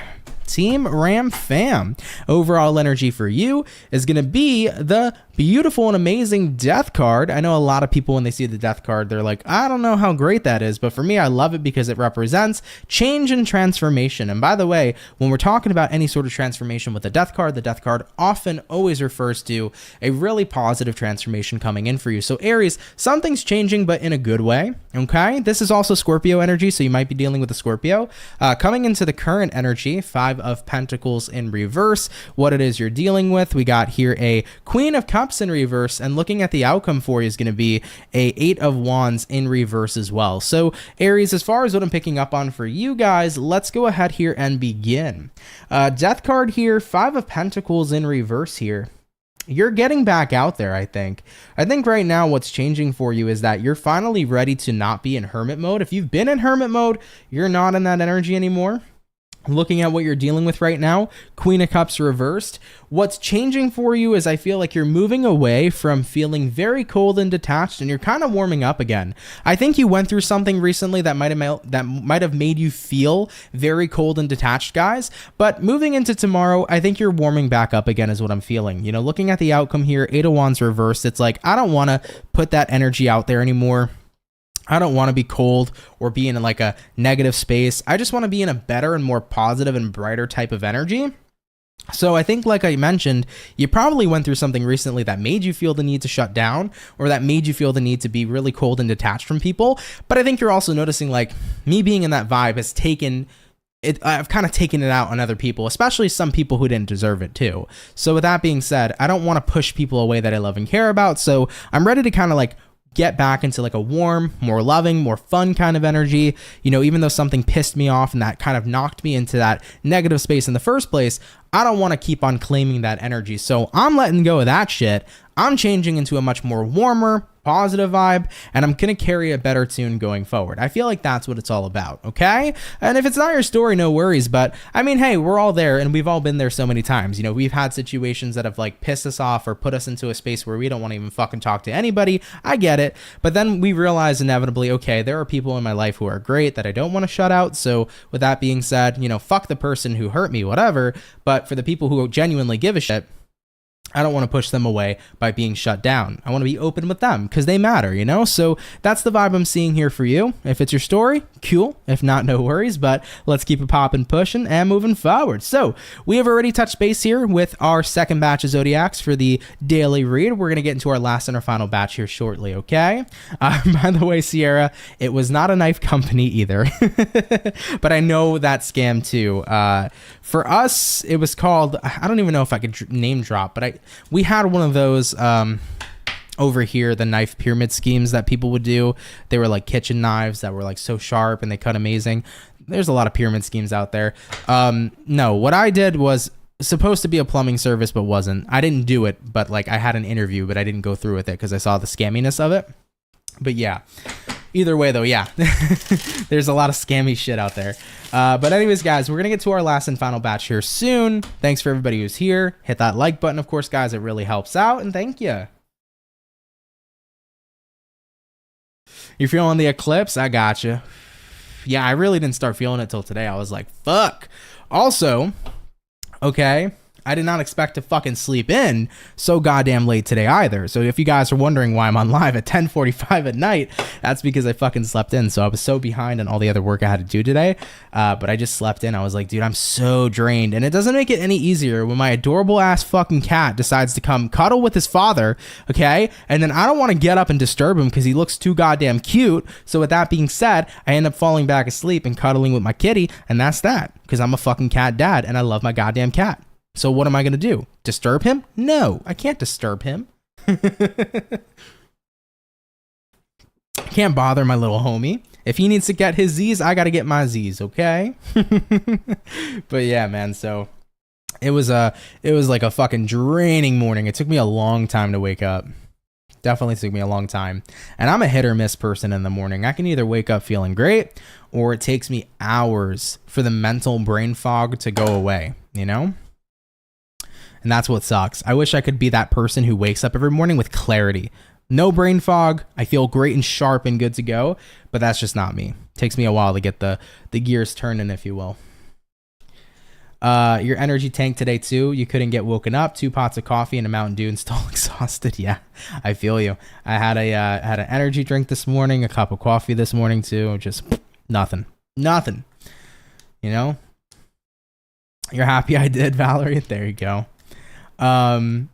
Team Ram fam. Overall energy for you is going to be the beautiful and amazing Death card. I know a lot of people, when they see the Death card, they're like, I don't know how great that is. But for me, I love it because it represents change and transformation. And by the way, when we're talking about any sort of transformation with the Death card often always refers to a really positive transformation coming in for you. So Aries, something's changing, but in a good way. Okay. This is also Scorpio energy. So you might be dealing with a Scorpio coming into the current energy, 5 of Pentacles in reverse. What it is you're dealing with. We got here a Queen of Cups in reverse, and looking at the outcome for you is going to be a 8 of Wands in reverse as well. So Aries, as far as what I'm picking up on for you guys, let's go ahead here and begin. Death card here, 5 of Pentacles in reverse here. You're getting back out there, I think. I think right now what's changing for you is that you're finally ready to not be in hermit mode. If you've been in hermit mode, you're not in that energy anymore. Looking at what you're dealing with right now, Queen of Cups reversed. What's changing for you is I feel like you're moving away from feeling very cold and detached, and you're kind of warming up again. I think you went through something recently that might have made you feel very cold and detached, guys. But moving into tomorrow, I think you're warming back up again is what I'm feeling. You know, looking at the outcome here, 8 of Wands reversed, it's like, I don't want to put that energy out there anymore. I don't want to be cold or be in like a negative space. I just want to be in a better and more positive and brighter type of energy. So I think, like I mentioned, you probably went through something recently that made you feel the need to shut down, or that made you feel the need to be really cold and detached from people. But I think you're also noticing, like, me being in that vibe has taken it, I've kind of taken it out on other people, especially some people who didn't deserve it too. So with that being said, I don't want to push people away that I love and care about. So I'm ready to kind of like get back into like a warm, more loving, more fun kind of energy. You know, even though something pissed me off and that kind of knocked me into that negative space in the first place, I don't want to keep on claiming that energy. So I'm letting go of that shit. I'm changing into a much more warmer, positive vibe, and I'm going to carry a better tune going forward. I feel like that's what it's all about, okay? And if it's not your story, no worries, but I mean, hey, we're all there, and we've all been there so many times. You know, we've had situations that have like pissed us off or put us into a space where we don't want to even fucking talk to anybody. I get it, but then we realize inevitably, okay, there are people in my life who are great that I don't want to shut out. So with that being said, you know, fuck the person who hurt me, whatever, but for the people who genuinely give a shit, I don't want to push them away by being shut down. I want to be open with them because they matter, you know? So that's the vibe I'm seeing here for you. If it's your story, cool. If not, no worries, but let's keep it popping, pushing, and moving forward. So we have already touched base here with our second batch of Zodiacs for the daily read. We're going to get into our last and our final batch here shortly, okay? By the way, Sierra, it was not a knife company either, but I know that scam too. For us, it was called, I don't even know if I could name drop, but we had one of those over here, the knife pyramid schemes that people would do. They were like kitchen knives that were like so sharp and they cut amazing. There's a lot of pyramid schemes out there. No, what I did was supposed to be a plumbing service, but wasn't. I didn't do it, but like I had an interview, but I didn't go through with it because I saw the scamminess of it. But yeah. Either way, though, yeah, there's a lot of scammy shit out there. But anyways, guys, we're going to get to our last and final batch here soon. Thanks for everybody who's here. Hit that like button, of course, guys. It really helps out. And thank you. You're feeling the eclipse? I gotcha. Yeah, I really didn't start feeling it till today. I was like, fuck. Also, okay, I did not expect to fucking sleep in so goddamn late today either. So if you guys are wondering why I'm on live at 10:45 at night, that's because I fucking slept in. So I was so behind on all the other work I had to do today. But I just slept in. I was like, dude, I'm so drained. And it doesn't make it any easier when my adorable ass fucking cat decides to come cuddle with his father, okay? And then I don't want to get up and disturb him because he looks too goddamn cute. So with that being said, I end up falling back asleep and cuddling with my kitty. And that's that, because I'm a fucking cat dad and I love my goddamn cat. So what am I going to do? Disturb him? No, I can't disturb him. Can't bother my little homie. If he needs to get his Z's, I got to get my Z's, okay? But yeah, man, so it was like a fucking draining morning. It took me a long time to wake up. Definitely took me a long time. And I'm a hit or miss person in the morning. I can either wake up feeling great or it takes me hours for the mental brain fog to go away, you know? And that's what sucks. I wish I could be that person who wakes up every morning with clarity. No brain fog. I feel great and sharp and good to go, but that's just not me. It takes me a while to get the gears turning, if you will. Your energy tank today too. You couldn't get woken up. 2 pots of coffee and a Mountain Dew and still exhausted. Yeah, I feel you. I had an energy drink this morning, a cup of coffee this morning too. Just nothing. You know? You're happy I did, Valerie? There you go. Coming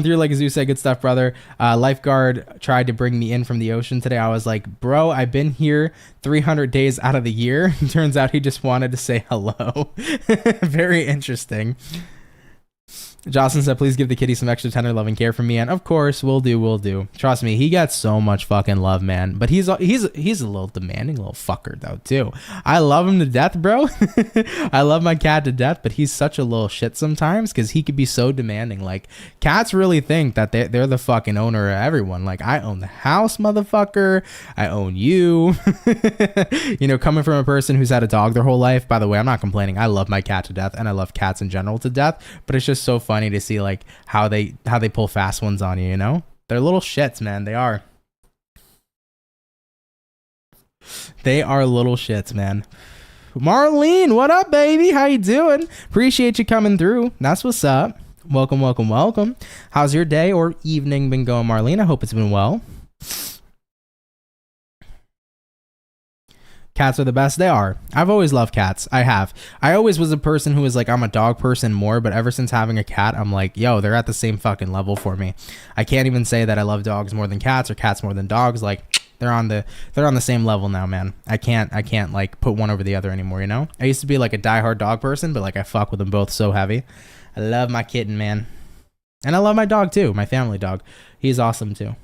through like Azu said, good stuff, brother. Lifeguard tried to bring me in from the ocean today. I was like, bro, I've been here 300 days out of the year. Turns out he just wanted to say hello. Very interesting. Jocelyn said, please give the kitty some extra tender love and care from me. And of course, we'll do. Trust me, he gets so much fucking love, man. But he's a little demanding little fucker, though, too. I love him to death, bro. I love my cat to death, but he's such a little shit sometimes because he could be so demanding. Like, cats really think that they're the fucking owner of everyone. Like, I own the house, motherfucker. I own you. You know, coming from a person who's had a dog their whole life. By the way, I'm not complaining. I love my cat to death, and I love cats in general to death. But it's just so funny to see like how they pull fast ones on you, you know? They're little shits, man. They are little shits, man. Marlene, what up, baby? How you doing? Appreciate you coming through. That's what's up. Welcome. How's your day or evening been going, Marlene? I hope it's been well. Cats are the best. They are. I've always loved cats. I always was a person who was like, I'm a dog person more, but ever since having a cat, I'm like, yo, they're at the same fucking level for me. I can't even say that I love dogs more than cats or cats more than dogs. Like, they're on the same level now, man. I can't like put one over the other anymore, you know? I used to be like a diehard dog person, but like I fuck with them both so heavy. I love my kitten, man. And I love my dog too, my family dog. He's awesome too.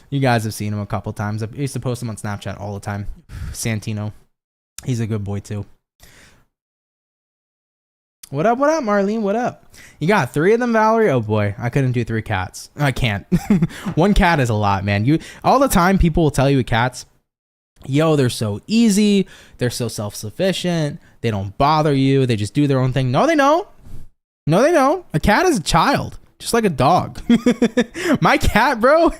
You guys have seen him a couple times. I used to post him on Snapchat all the time. Santino. He's a good boy too. What up, Marlene? What up? You got 3 of them, Valerie? Oh boy, I couldn't do 3 cats. I can't. 1 cat is a lot, man. All the time people will tell you with cats, yo, they're so easy. They're so self-sufficient. They don't bother you. They just do their own thing. No, they don't. A cat is a child. Just like a dog. My cat, bro.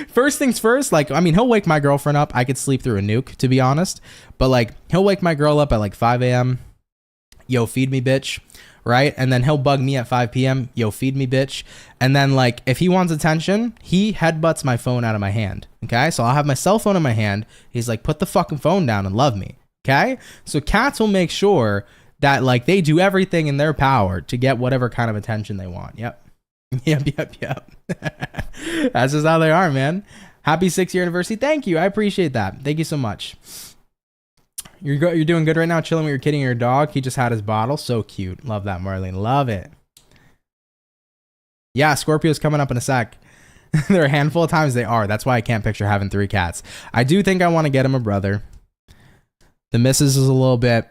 First things first, like, I mean, he'll wake my girlfriend up. I could sleep through a nuke, to be honest. But like, he'll wake my girl up at like 5 a.m. yo, feed me, bitch. Right? And then he'll bug me at 5 p.m. Yo, feed me, bitch. And then, like, if he wants attention, he headbutts my phone out of my hand. Okay? So I'll have my cell phone in my hand. He's like, put the fucking phone down and love me. Okay? So cats will make sure that, like, they do everything in their power to get whatever kind of attention they want. Yep. Yep. That's just how they are, man. Happy 6-year anniversary. Thank you. I appreciate that. Thank you so much. You're doing good right now, chilling with your kitty and your dog. He just had his bottle. So cute. Love that, Marlene. Love it. Yeah, Scorpio's coming up in a sec. There are a handful of times they are. That's why I can't picture having 3 cats. I do think I want to get him a brother. The missus is a little bit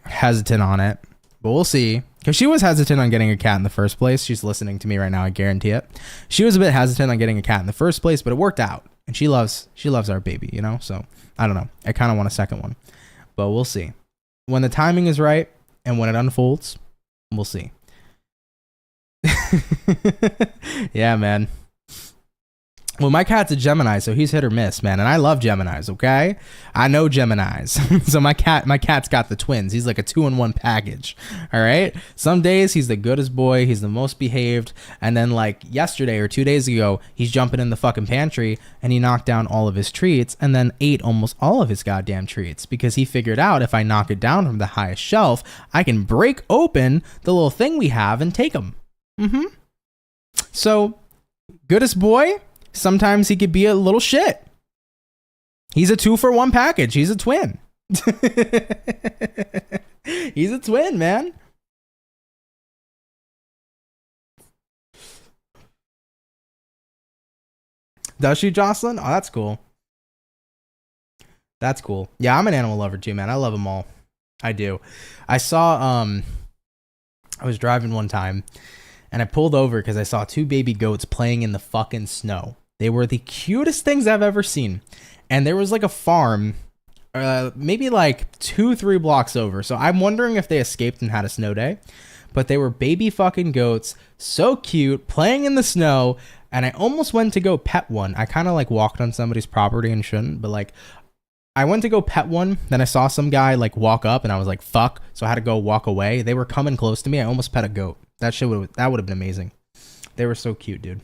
hesitant on it, but we'll see. Because she was hesitant on getting a cat in the first place. She's listening to me right now, I guarantee it. She was a bit hesitant on getting a cat in the first place, but it worked out. And she loves our baby, you know? So, I don't know. I kind of want a second one. But we'll see. When the timing is right and when it unfolds, we'll see. Yeah, man. Well, my cat's a Gemini, so he's hit or miss, man. And I love Geminis, okay? I know Geminis. So my cat's got the twins. He's like a 2-in-1 package. All right? Some days he's the goodest boy. He's the most behaved. And then like yesterday or 2 days ago, he's jumping in the fucking pantry and he knocked down all of his treats and then ate almost all of his goddamn treats because he figured out if I knock it down from the highest shelf, I can break open the little thing we have and take them. So, goodest boy. Sometimes he could be a little shit. He's a 2-for-1 package. He's a twin. He's a twin, man. Does she, Jocelyn? Oh, that's cool. That's cool. Yeah, I'm an animal lover too, man. I love them all. I do. I saw, I was driving one time and I pulled over because I saw 2 baby goats playing in the fucking snow. They were the cutest things I've ever seen. And there was like a farm, maybe like 2-3 blocks over. So I'm wondering if they escaped and had a snow day. But they were baby fucking goats, so cute, playing in the snow. And I almost went to go pet one. I kind of like walked on somebody's property and shouldn't. But like, I went to go pet one. Then I saw some guy like walk up and I was like, fuck. So I had to go walk away. They were coming close to me. I almost pet a goat. That would have been amazing. They were so cute, dude.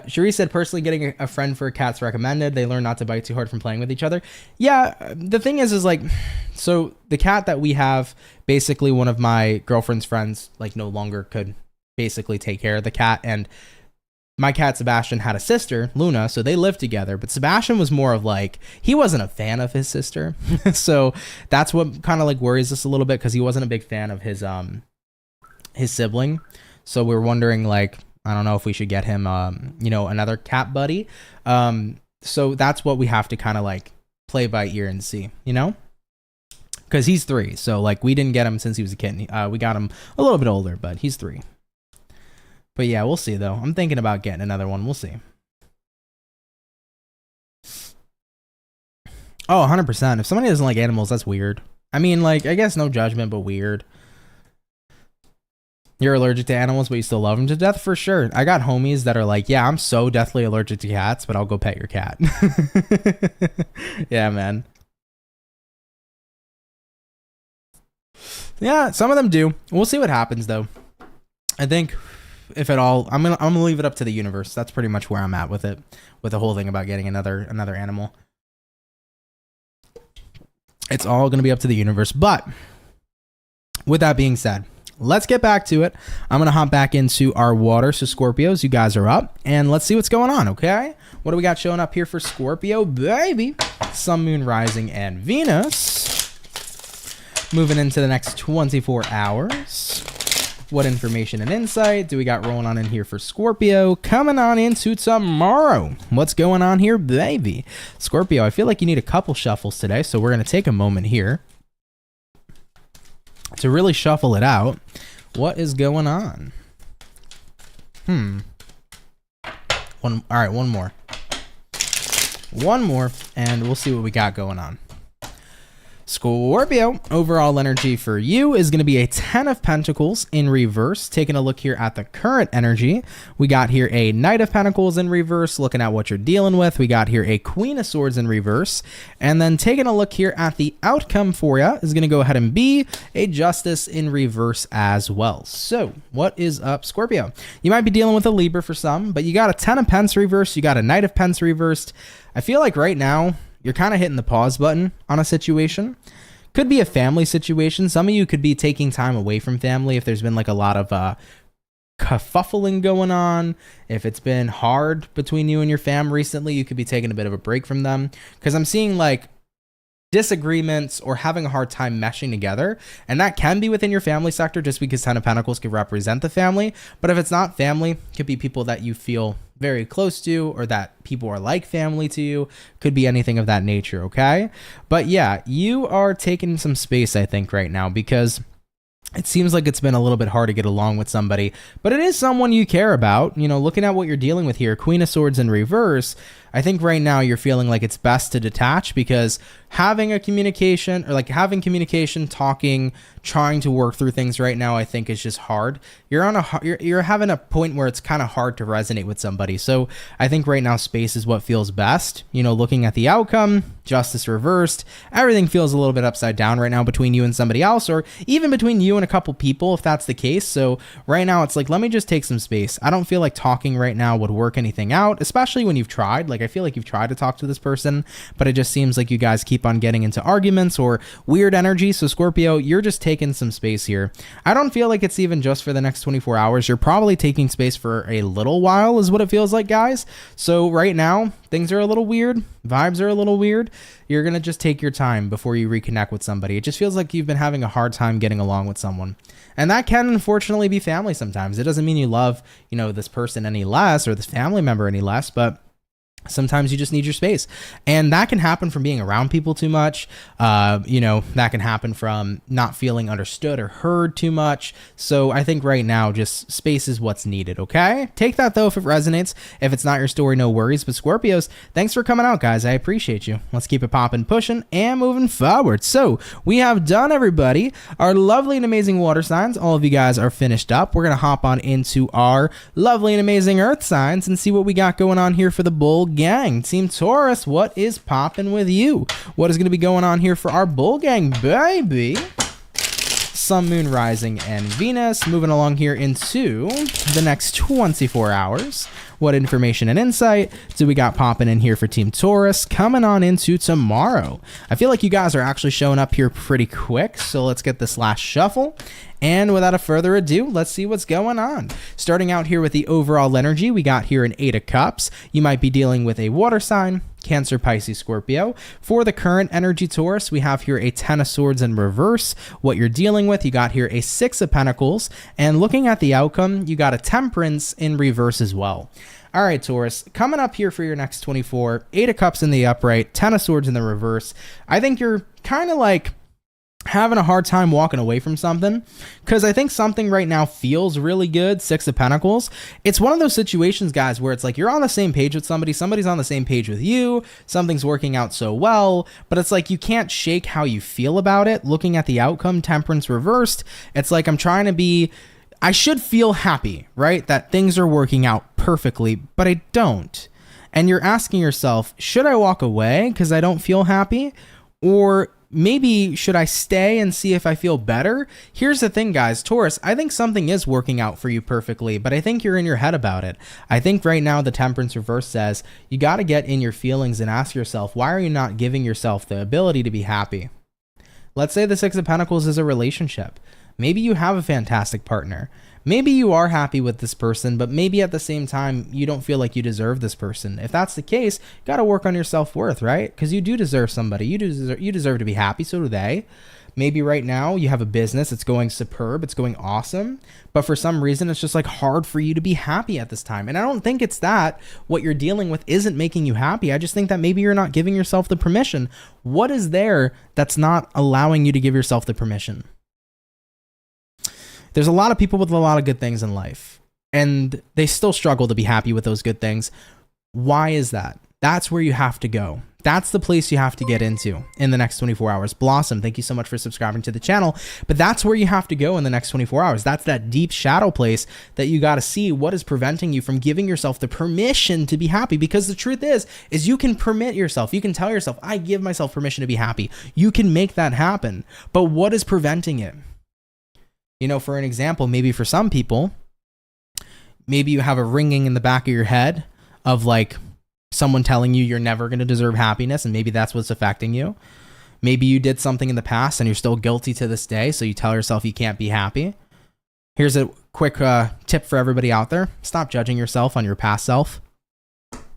Cherie said personally getting a friend for cats recommended. They learn not to bite too hard from playing with each other. Yeah, the thing is like, so the cat that we have, basically one of my girlfriend's friends like no longer could basically take care of the cat, and my cat Sebastian had a sister, Luna, so they lived together, but Sebastian was more of like, he wasn't a fan of his sister. So that's what kind of like worries us a little bit, because he wasn't a big fan of his sibling. So we're wondering, like, I don't know if we should get him, another cat buddy. So that's what we have to kind of like play by ear and see, you know? Because he's 3. So like we didn't get him since he was a kitten. We got him a little bit older, but he's 3. But yeah, we'll see though. I'm thinking about getting another one. We'll see. Oh, 100%. If somebody doesn't like animals, that's weird. I mean, like, I guess no judgment, but weird. You're allergic to animals, but you still love them to death? For sure. I got homies that are like, yeah, I'm so deathly allergic to cats, but I'll go pet your cat. Yeah, man. Yeah, some of them do. We'll see what happens, though. I think, if at all, I'm gonna leave it up to the universe. That's pretty much where I'm at with it, with the whole thing about getting another animal. It's all gonna be up to the universe. But with that being said, let's get back to it. I'm going to hop back into our water. So Scorpios, you guys are up. And let's see what's going on, okay? What do we got showing up here for Scorpio, baby? Sun, Moon, Rising, and Venus. Moving into the next 24 hours. What information and insight do we got rolling on in here for Scorpio? Coming on into tomorrow. What's going on here, baby? Scorpio, I feel like you need a couple shuffles today. So we're going to take a moment here to really shuffle it out. What is going on? All right, one more, and we'll see what we got going on. Scorpio, overall energy for you is going to be a 10 of Pentacles in reverse. Taking a look here at the current energy, we got here a Knight of Pentacles in reverse. Looking at what you're dealing with, we got here a Queen of Swords in reverse. And then taking a look here at the outcome for you is going to go ahead and be a Justice in reverse as well. So what is up, Scorpio? You might be dealing with a Libra for some, but you got a 10 of Pence reversed. You got a Knight of Pence reversed. I feel like right now, you're kind of hitting the pause button on a situation. Could be a family situation. Some of you could be taking time away from family if there's been like a lot of kerfuffling going on. If it's been hard between you and your fam recently, you could be taking a bit of a break from them. Because I'm seeing like disagreements or having a hard time meshing together, and that can be within your family sector just because 10 of Pentacles could represent the family. But if it's not family, it could be people that you feel very close to or that people are like family to you. Could be anything of that nature, okay? But yeah, you are taking some space, I think, right now, because it seems like it's been a little bit hard to get along with somebody, but it is someone you care about. You know, looking at what you're dealing with here, Queen of Swords in reverse, I think right now you're feeling like it's best to detach, because having a communication or like having communication, talking, trying to work through things right now, I think is just hard. You're having a point where it's kind of hard to resonate with somebody. So I think right now space is what feels best. You know, looking at the outcome, Justice reversed, everything feels a little bit upside down right now between you and somebody else, or even between you and a couple people, if that's the case. So right now it's like, let me just take some space. I don't feel like talking right now would work anything out, especially when you've tried. Like, I feel like you've tried to talk to this person, but it just seems like you guys keep on getting into arguments or weird energy. So Scorpio, you're just taking some space here. I don't feel like it's even just for the next 24 hours. You're probably taking space for a little while is what it feels like, guys. So right now, things are a little weird. Vibes are a little weird. You're going to just take your time before you reconnect with somebody. It just feels like you've been having a hard time getting along with someone. And that can unfortunately be family sometimes. It doesn't mean you love, you know, this person any less or this family member any less, but sometimes you just need your space. And that can happen from being around people too much. You know, that can happen from not feeling understood or heard too much. So I think right now, just space is what's needed, okay? Take that though if it resonates. If it's not your story, no worries. But Scorpios, thanks for coming out, guys. I appreciate you. Let's keep it popping, pushing, and moving forward. So we have done, everybody, our lovely and amazing water signs. All of you guys are finished up. We're going to hop on into our lovely and amazing earth signs and see what we got going on here for the bull gang. Team Taurus, what is popping with you? What is going to be going on here for our bull gang, baby? Sun, Moon, Rising, and Venus. Moving along here into the next 24 hours. What information and insight do we got popping in here for Team Taurus coming on into tomorrow? I feel like you guys are actually showing up here pretty quick, so let's get this last shuffle. And without a further ado, let's see what's going on. Starting out here with the overall energy, we got here an 8 of Cups. You might be dealing with a water sign, Cancer, Pisces, Scorpio. For the current energy, Taurus, we have here a 10 of Swords in reverse. What you're dealing with, you got here a 6 of Pentacles. And looking at the outcome, you got a Temperance in reverse as well. All right, Taurus, coming up here for your next 24, 8 of Cups in the upright, 10 of Swords in the reverse. I think you're kind of like having a hard time walking away from something, because I think something right now feels really good. 6 of Pentacles. It's one of those situations, guys, where it's like you're on the same page with somebody, somebody's on the same page with you, something's working out so well, but it's like you can't shake how you feel about it. Looking at the outcome, Temperance reversed, it's like I should feel happy, right? That things are working out perfectly, but I don't. And you're asking yourself, should I walk away because I don't feel happy? Or maybe should I stay and see if I feel better? Here's the thing, guys. Taurus, I think something is working out for you perfectly, but I think you're in your head about it. I think right now the Temperance reverse says you got to get in your feelings and ask yourself, why are you not giving yourself the ability to be happy? Let's say the 6 of Pentacles is a relationship. Maybe you have a fantastic partner. Maybe you are happy with this person, but maybe at the same time, you don't feel like you deserve this person. If that's the case, you got to work on your self-worth, right? Because you do deserve somebody. You deserve to be happy. So do they. Maybe right now you have a business. It's going superb. It's going awesome. But for some reason, it's just like hard for you to be happy at this time. And I don't think it's that what you're dealing with isn't making you happy. I just think that maybe you're not giving yourself the permission. What is there that's not allowing you to give yourself the permission? There's a lot of people with a lot of good things in life, and they still struggle to be happy with those good things. Why is that? That's where you have to go. That's the place you have to get into in the next 24 hours. Blossom, thank you so much for subscribing to the channel. But that's where you have to go in the next 24 hours. That's that deep shadow place that you got to see what is preventing you from giving yourself the permission to be happy. Because the truth is you can permit yourself. You can tell yourself, I give myself permission to be happy. You can make that happen. But what is preventing it? You know, for an example, maybe for some people, maybe you have a ringing in the back of your head of like, someone telling you you're never going to deserve happiness, and maybe that's what's affecting you. Maybe you did something in the past and you're still guilty to this day, so you tell yourself you can't be happy. Here's a quick tip for everybody out there. Stop judging yourself on your past self.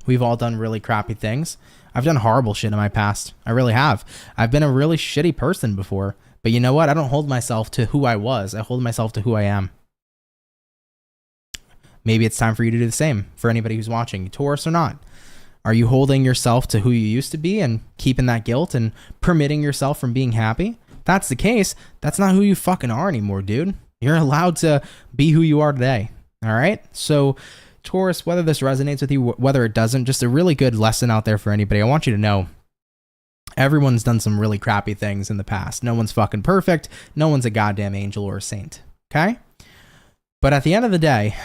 We've all done really crappy things. I've done horrible shit in my past. I really have. I've been a really shitty person before. But you know what? I don't hold myself to who I was. I hold myself to who I am. Maybe it's time for you to do the same for anybody who's watching, Taurus or not. Are you holding yourself to who you used to be and keeping that guilt and permitting yourself from being happy? If that's the case, that's not who you fucking are anymore, dude. You're allowed to be who you are today. All right? So, Taurus, whether this resonates with you, whether it doesn't, just a really good lesson out there for anybody. I want you to know everyone's done some really crappy things in the past. No one's fucking perfect. No one's a goddamn angel or a saint. Okay? But at the end of the day,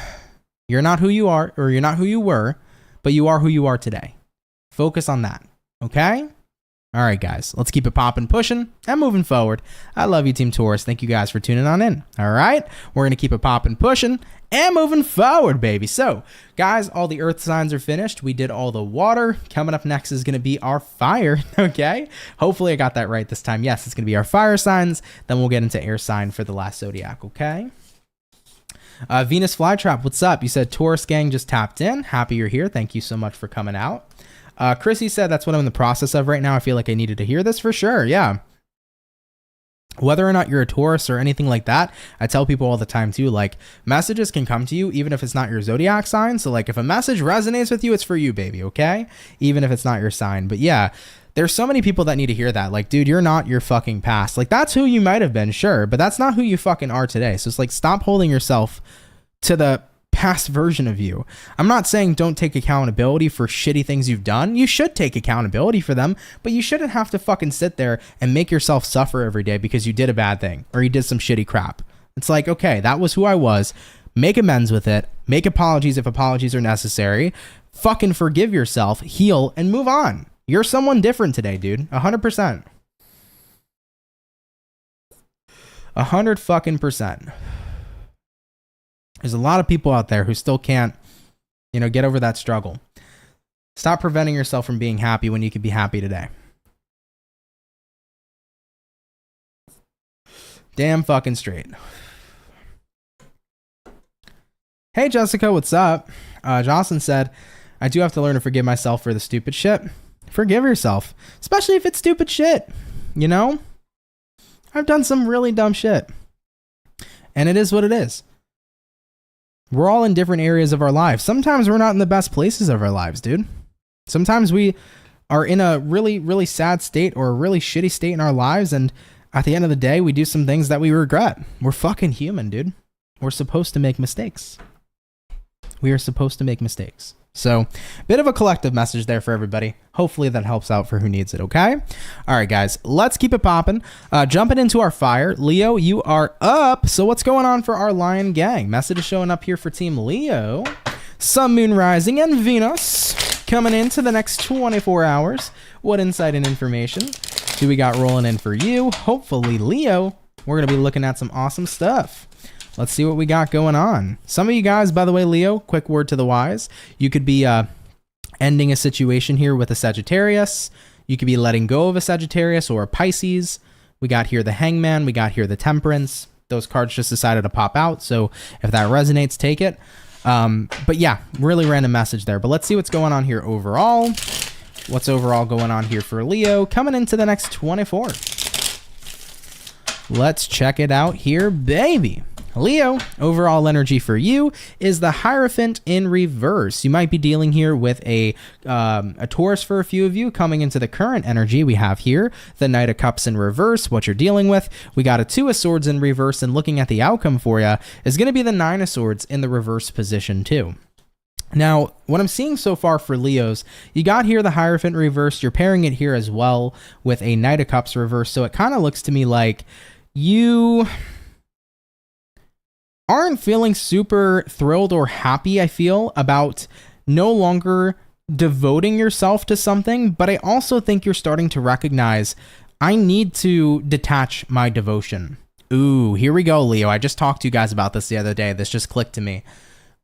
you're not who you are, or you're not who you were, but you are who you are today. Focus on that, okay? All right, guys, let's keep it popping, pushing, and moving forward. I love you, Team Taurus. Thank you guys for tuning on in, all right? We're going to keep it popping, pushing, and moving forward, baby. So, guys, all the earth signs are finished. We did all the water. Coming up next is going to be our fire, okay? Hopefully I got that right this time. Yes, it's going to be our fire signs. Then we'll get into air sign for the last zodiac, okay? Venus Flytrap, what's up? You said Taurus gang just tapped in. Happy you're here. Thank you so much for coming out. Chrissy said that's what I'm in the process of right now. I feel like I needed to hear this for sure. Yeah. Whether or not you're a Taurus or anything like that, I tell people all the time too, like messages can come to you even if it's not your zodiac sign. So like if a message resonates with you, it's for you, baby. Okay. Even if it's not your sign. But yeah, there's so many people that need to hear that. Like, dude, you're not your fucking past. Like, that's who you might have been, sure, but that's not who you fucking are today. So it's like, stop holding yourself to the past version of you. I'm not saying don't take accountability for shitty things you've done. You should take accountability for them, but you shouldn't have to fucking sit there and make yourself suffer every day because you did a bad thing or you did some shitty crap. It's like, okay, that was who I was. Make amends with it. Make apologies if apologies are necessary. Fucking forgive yourself, heal, and move on. You're someone different today, dude. 100%. 100 fucking %. There's a lot of people out there who still can't, you know, get over that struggle. Stop preventing yourself from being happy when you can be happy today. Damn fucking straight. Hey, Jessica, what's up? Jocelyn said, I do have to learn to forgive myself for the stupid shit. Forgive yourself, especially if it's stupid shit. You know, I've done some really dumb shit, and it is what it is. We're all in different areas of our lives. Sometimes we're not in the best places of our lives, dude. Sometimes we are in a really, really sad state or a really shitty state in our lives, and at the end of the day, we do some things that we regret. We're fucking human, dude. We're supposed to make mistakes. We are supposed to make mistakes. So, bit of a collective message there for everybody. Hopefully that helps out for who needs it, okay? All right, guys, let's keep it popping. Jumping into our fire. Leo, you are up. So what's going on for our Lion Gang? Message is showing up here for Team Leo. Sun, Moon, Rising, and Venus coming into the next 24 hours. What insight and information do we got rolling in for you? Hopefully, Leo, we're going to be looking at some awesome stuff. Let's see what we got going on. Some of you guys, by the way, Leo, quick word to the wise. You could be ending a situation here with a Sagittarius. You could be letting go of a Sagittarius or a Pisces. We got here the Hangman. We got here the Temperance. Those cards just decided to pop out. So if that resonates, take it. But yeah, really random message there. But let's see what's going on here overall. What's overall going on here for Leo coming into the next 24. Let's check it out here, baby. Leo, overall energy for you is the Hierophant in reverse. You might be dealing here with a Taurus for a few of you. Coming into the current energy we have here, the Knight of Cups in reverse, what you're dealing with. We got a Two of Swords in reverse, and looking at the outcome for you is going to be the Nine of Swords in the reverse position too. Now, what I'm seeing so far for Leos, you got here the Hierophant reversed. You're pairing it here as well with a Knight of Cups reversed. So it kind of looks to me like you aren't feeling super thrilled or happy, I feel, about no longer devoting yourself to something. But I also think you're starting to recognize, I need to detach my devotion. Ooh, here we go, Leo. I just talked to you guys about this the other day. This just clicked to me.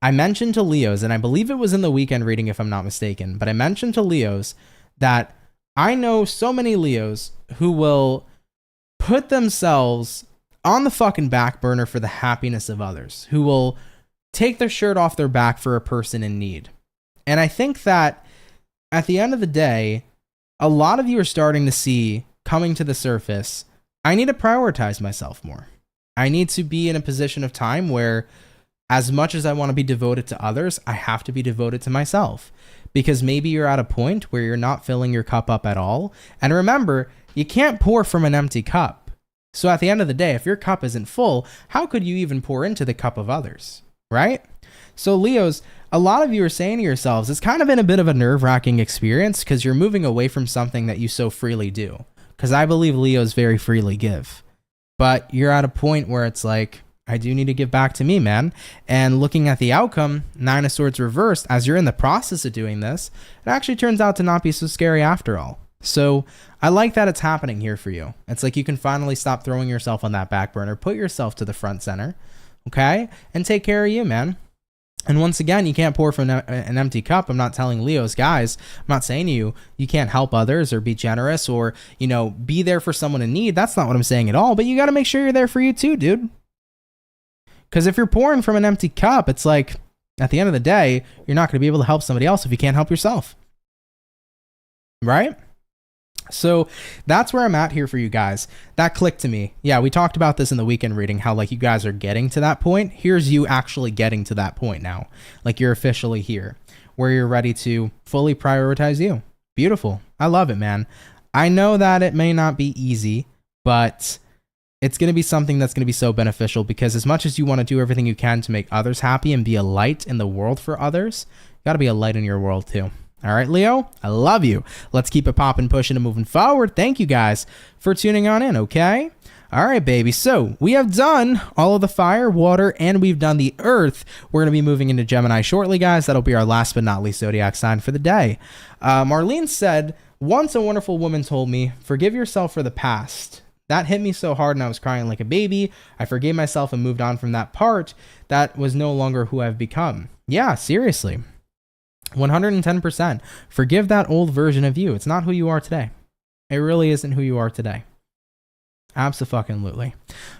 I mentioned to Leos, and I believe it was in the weekend reading if I'm not mistaken, but I mentioned to Leos that I know so many Leos who will put themselves on the fucking back burner for the happiness of others, who will take their shirt off their back for a person in need. And I think that at the end of the day, a lot of you are starting to see coming to the surface, I need to prioritize myself more. I need to be in a position of time where as much as I want to be devoted to others, I have to be devoted to myself, because maybe you're at a point where you're not filling your cup up at all. And remember, you can't pour from an empty cup. So at the end of the day, if your cup isn't full, how could you even pour into the cup of others, right? So Leos, a lot of you are saying to yourselves, it's kind of been a bit of a nerve-wracking experience because you're moving away from something that you so freely do. Because I believe Leos very freely give. But you're at a point where it's like, I do need to give back to me, man. And looking at the outcome, 9 of Swords reversed, as you're in the process of doing this, it actually turns out to not be so scary after all. So I like that it's happening here for you. It's like you can finally stop throwing yourself on that back burner, put yourself to the front center, okay? And take care of you, man. And once again, you can't pour from an empty cup. I'm not telling Leos, guys, I'm not saying to you, you can't help others or be generous or, you know, be there for someone in need. That's not what I'm saying at all. But you got to make sure you're there for you too, dude. Because if you're pouring from an empty cup, it's like, at the end of the day, you're not going to be able to help somebody else if you can't help yourself. Right? So that's where I'm at here for you guys. That clicked to me. Yeah, we talked about this in the weekend reading, how like you guys are getting to that point. Here's you actually getting to that point now. Like you're officially here, where you're ready to fully prioritize you. Beautiful. I love it, man. I know that it may not be easy, but it's going to be something that's going to be so beneficial, because as much as you want to do everything you can to make others happy and be a light in the world for others, you got to be a light in your world too. All right, Leo, I love you. Let's keep it popping, pushing, and moving forward. Thank you guys for tuning on in, okay? All right, baby. So we have done all of the fire, water, and we've done the earth. We're going to be moving into Gemini shortly, guys. That'll be our last but not least zodiac sign for the day. Marlene said, once a wonderful woman told me, forgive yourself for the past. That hit me so hard and I was crying like a baby. I forgave myself and moved on from that part. That was no longer who I've become. Yeah, seriously. 110%. Forgive that old version of you. It's not who you are today. It really isn't who you are today. Abso-fucking-lutely.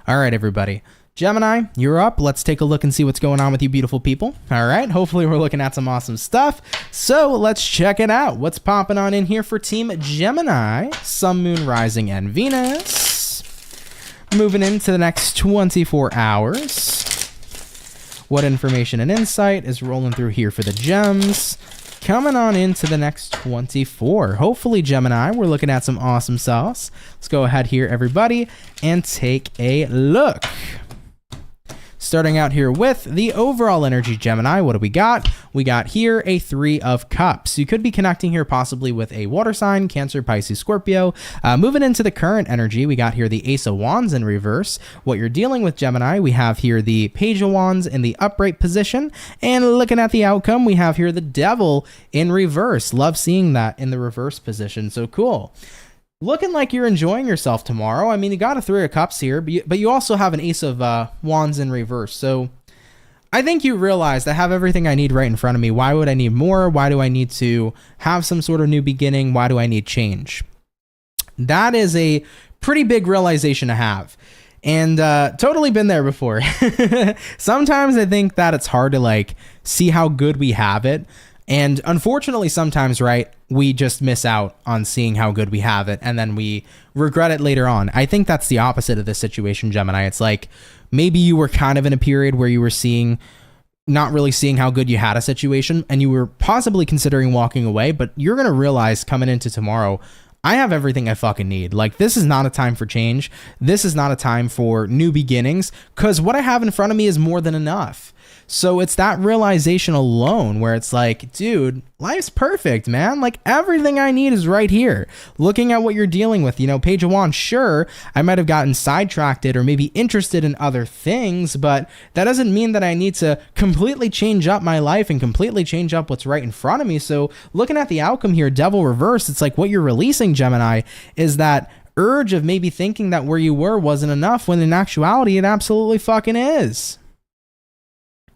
All right, everybody. Gemini, you're up. Let's take a look and see what's going on with you beautiful people. All right, hopefully we're looking at some awesome stuff. So let's check it out. What's popping on in here for Team Gemini? Sun, Moon, Rising, and Venus. Moving into the next 24 hours. What information and insight is rolling through here for the gems? Coming on into the next 24. Hopefully, Gemini, we're looking at some awesome sauce. Let's go ahead here, everybody, and take a look. Starting out here with the overall energy, Gemini, what do we got? We got here a 3 of Cups. You could be connecting here possibly with a water sign, Cancer, Pisces, Scorpio. Moving into the current energy, we got here the Ace of Wands in reverse. What you're dealing with, Gemini, we have here the Page of Wands in the upright position. And looking at the outcome, we have here the Devil in reverse. Love seeing that in the reverse position. So cool. Looking like you're enjoying yourself tomorrow. I mean, you got a 3 of Cups here, but you also have an Ace of Wands in reverse. So I think you realize I have everything I need right in front of me. Why would I need more? Why do I need to have some sort of new beginning? Why do I need change? That is a pretty big realization to have. And totally been there before. Sometimes I think that it's hard to like see how good we have it. And unfortunately, sometimes, right, we just miss out on seeing how good we have it, and then we regret it later on. I think that's the opposite of this situation, Gemini. It's like maybe you were kind of in a period where you were not really seeing how good you had a situation, and you were possibly considering walking away, but you're going to realize coming into tomorrow, I have everything I fucking need. Like, this is not a time for change. This is not a time for new beginnings, because what I have in front of me is more than enough. So it's that realization alone where it's like, dude, life's perfect, man. Like everything I need is right here. Looking at what you're dealing with, you know, Page of Wands, sure, I might have gotten sidetracked or maybe interested in other things, but that doesn't mean that I need to completely change up my life and completely change up what's right in front of me. So looking at the outcome here, Devil reversed, it's like what you're releasing, Gemini, is that urge of maybe thinking that where you were wasn't enough when in actuality it absolutely fucking is.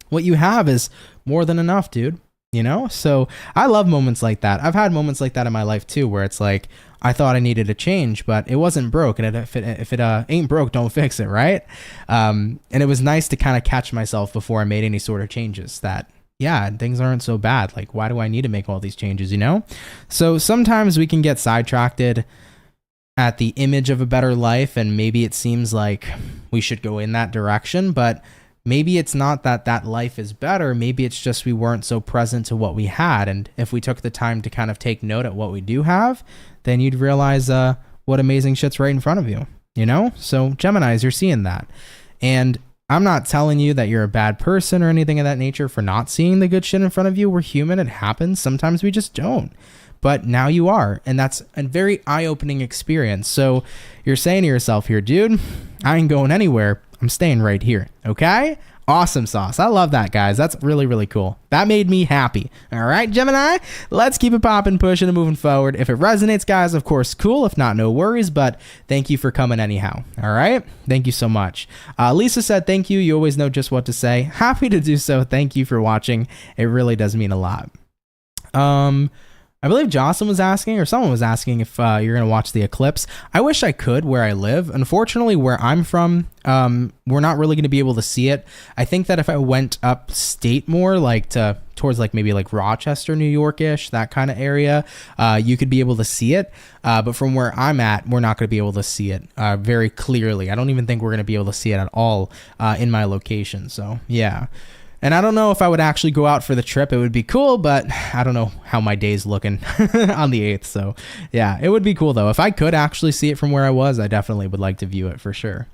What you have is more than enough, dude. You know? So I love moments like that. I've had moments like that in my life too, where it's like, I thought I needed a change, but it wasn't broke. And if it ain't broke, don't fix it, right? And it was nice to kind of catch myself before I made any sort of changes that, yeah, things aren't so bad. Like, why do I need to make all these changes, you know? So sometimes we can get sidetracked at the image of a better life, and maybe it seems like we should go in that direction, but maybe it's not that that life is better. Maybe it's just we weren't so present to what we had. And if we took the time to kind of take note at what we do have, then you'd realize what amazing shit's right in front of you, you know? So Geminis, you're seeing that. And I'm not telling you that you're a bad person or anything of that nature for not seeing the good shit in front of you. We're human. It happens. Sometimes we just don't. But now you are. And that's a very eye-opening experience. So you're saying to yourself here, dude, I ain't going anywhere. I'm staying right here. Okay? Awesome sauce. I love that, guys. That's really, really cool. That made me happy. All right, Gemini, let's keep it popping, pushing, and moving forward. If it resonates, guys, of course, cool. If not, no worries. But thank you for coming anyhow. All right? Thank you so much. Lisa said, thank you. You always know just what to say. Happy to do so. Thank you for watching. It really does mean a lot. I believe Jocelyn was asking, or someone was asking, if you're going to watch the eclipse. I wish I could where I live. Unfortunately, where I'm from, we're not really going to be able to see it. I think that if I went upstate more, like towards like maybe like Rochester, New York-ish, that kind of area, you could be able to see it. But from where I'm at, we're not going to be able to see it very clearly. I don't even think we're going to be able to see it at all in my location. So, yeah. And I don't know if I would actually go out for the trip. It would be cool, but I don't know how my day's looking on the 8th. So yeah, it would be cool though. If I could actually see it from where I was, I definitely would like to view it for sure.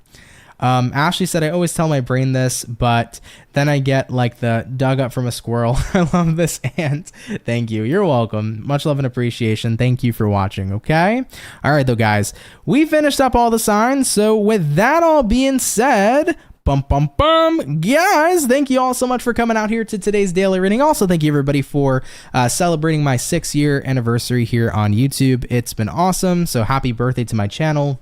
Ashley said, I always tell my brain this, but then I get like the dug up from a squirrel. I love this ant. Thank you. You're welcome. Much love and appreciation. Thank you for watching. Okay. All right, though, guys, we finished up all the signs. So with that all being said, guys, thank you all so much for coming out here to today's daily reading. Also, thank you everybody for celebrating my 6-year anniversary here on YouTube. It's been awesome. So happy birthday to my channel.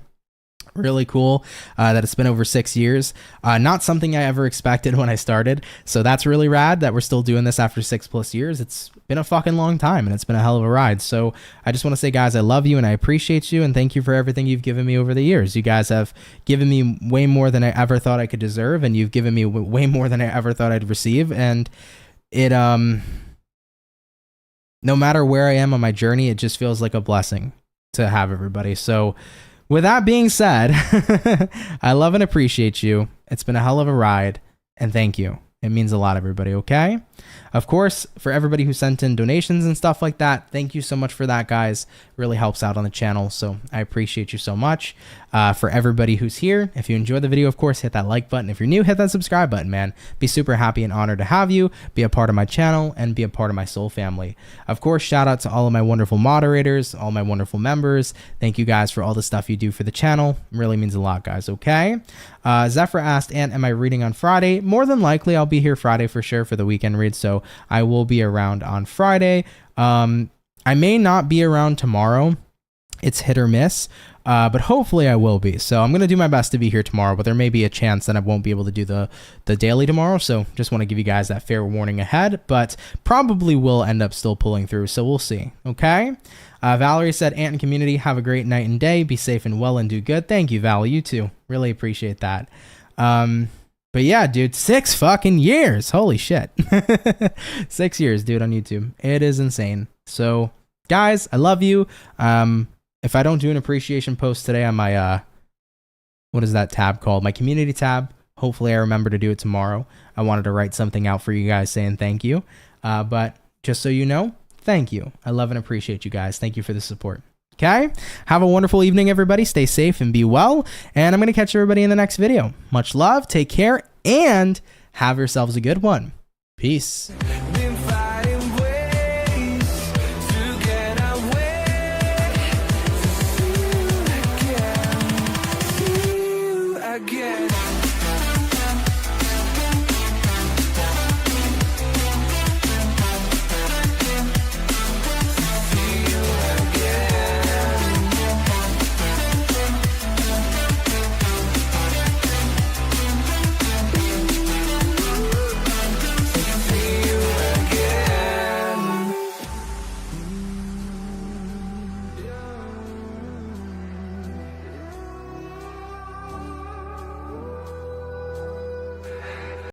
Really cool that it's been over 6 years. Not something I ever expected when I started. So that's really rad that we're still doing this after 6+ years. It's been a fucking long time and it's been a hell of a ride. So I just want to say, guys, I love you and I appreciate you and thank you for everything you've given me over the years. You guys have given me way more than I ever thought I could deserve, and you've given me way more than I ever thought I'd receive. And it no matter where I am on my journey, it just feels like a blessing to have everybody. So with that being said, I love and appreciate you. It's been a hell of a ride, and thank you. It means a lot, everybody, okay? Of course, for everybody who sent in donations and stuff like that, thank you so much for that, guys. Really helps out on the channel, so I appreciate you so much. For everybody who's here, if you enjoyed the video, of course, hit that like button. If you're new, hit that subscribe button, man. Be super happy and honored to have you, be a part of my channel, and be a part of my soul family. Of course, shout out to all of my wonderful moderators, all my wonderful members. Thank you guys for all the stuff you do for the channel. It really means a lot, guys, okay? Zephyr asked, and am I reading on Friday? More than likely, I'll be here Friday for sure for the weekend read, so I will be around on Friday. I may not be around tomorrow. It's hit or miss, but hopefully I will be. So I'm going to do my best to be here tomorrow, but there may be a chance that I won't be able to do the daily tomorrow. So just want to give you guys that fair warning ahead, but probably will end up still pulling through. So we'll see. Okay. Valerie said, Ant and community, have a great night and day. Be safe and well and do good. Thank you, Val. You too. Really appreciate that. But yeah, dude, 6 fucking years. Holy shit. 6 years, dude, on YouTube. It is insane. So guys, I love you. If I don't do an appreciation post today on my, what is that tab called? My community tab. Hopefully I remember to do it tomorrow. I wanted to write something out for you guys saying thank you. But just so you know, thank you. I love and appreciate you guys. Thank you for the support. Okay. Have a wonderful evening, everybody. Stay safe and be well. And I'm going to catch everybody in the next video. Much love. Take care and have yourselves a good one. Peace.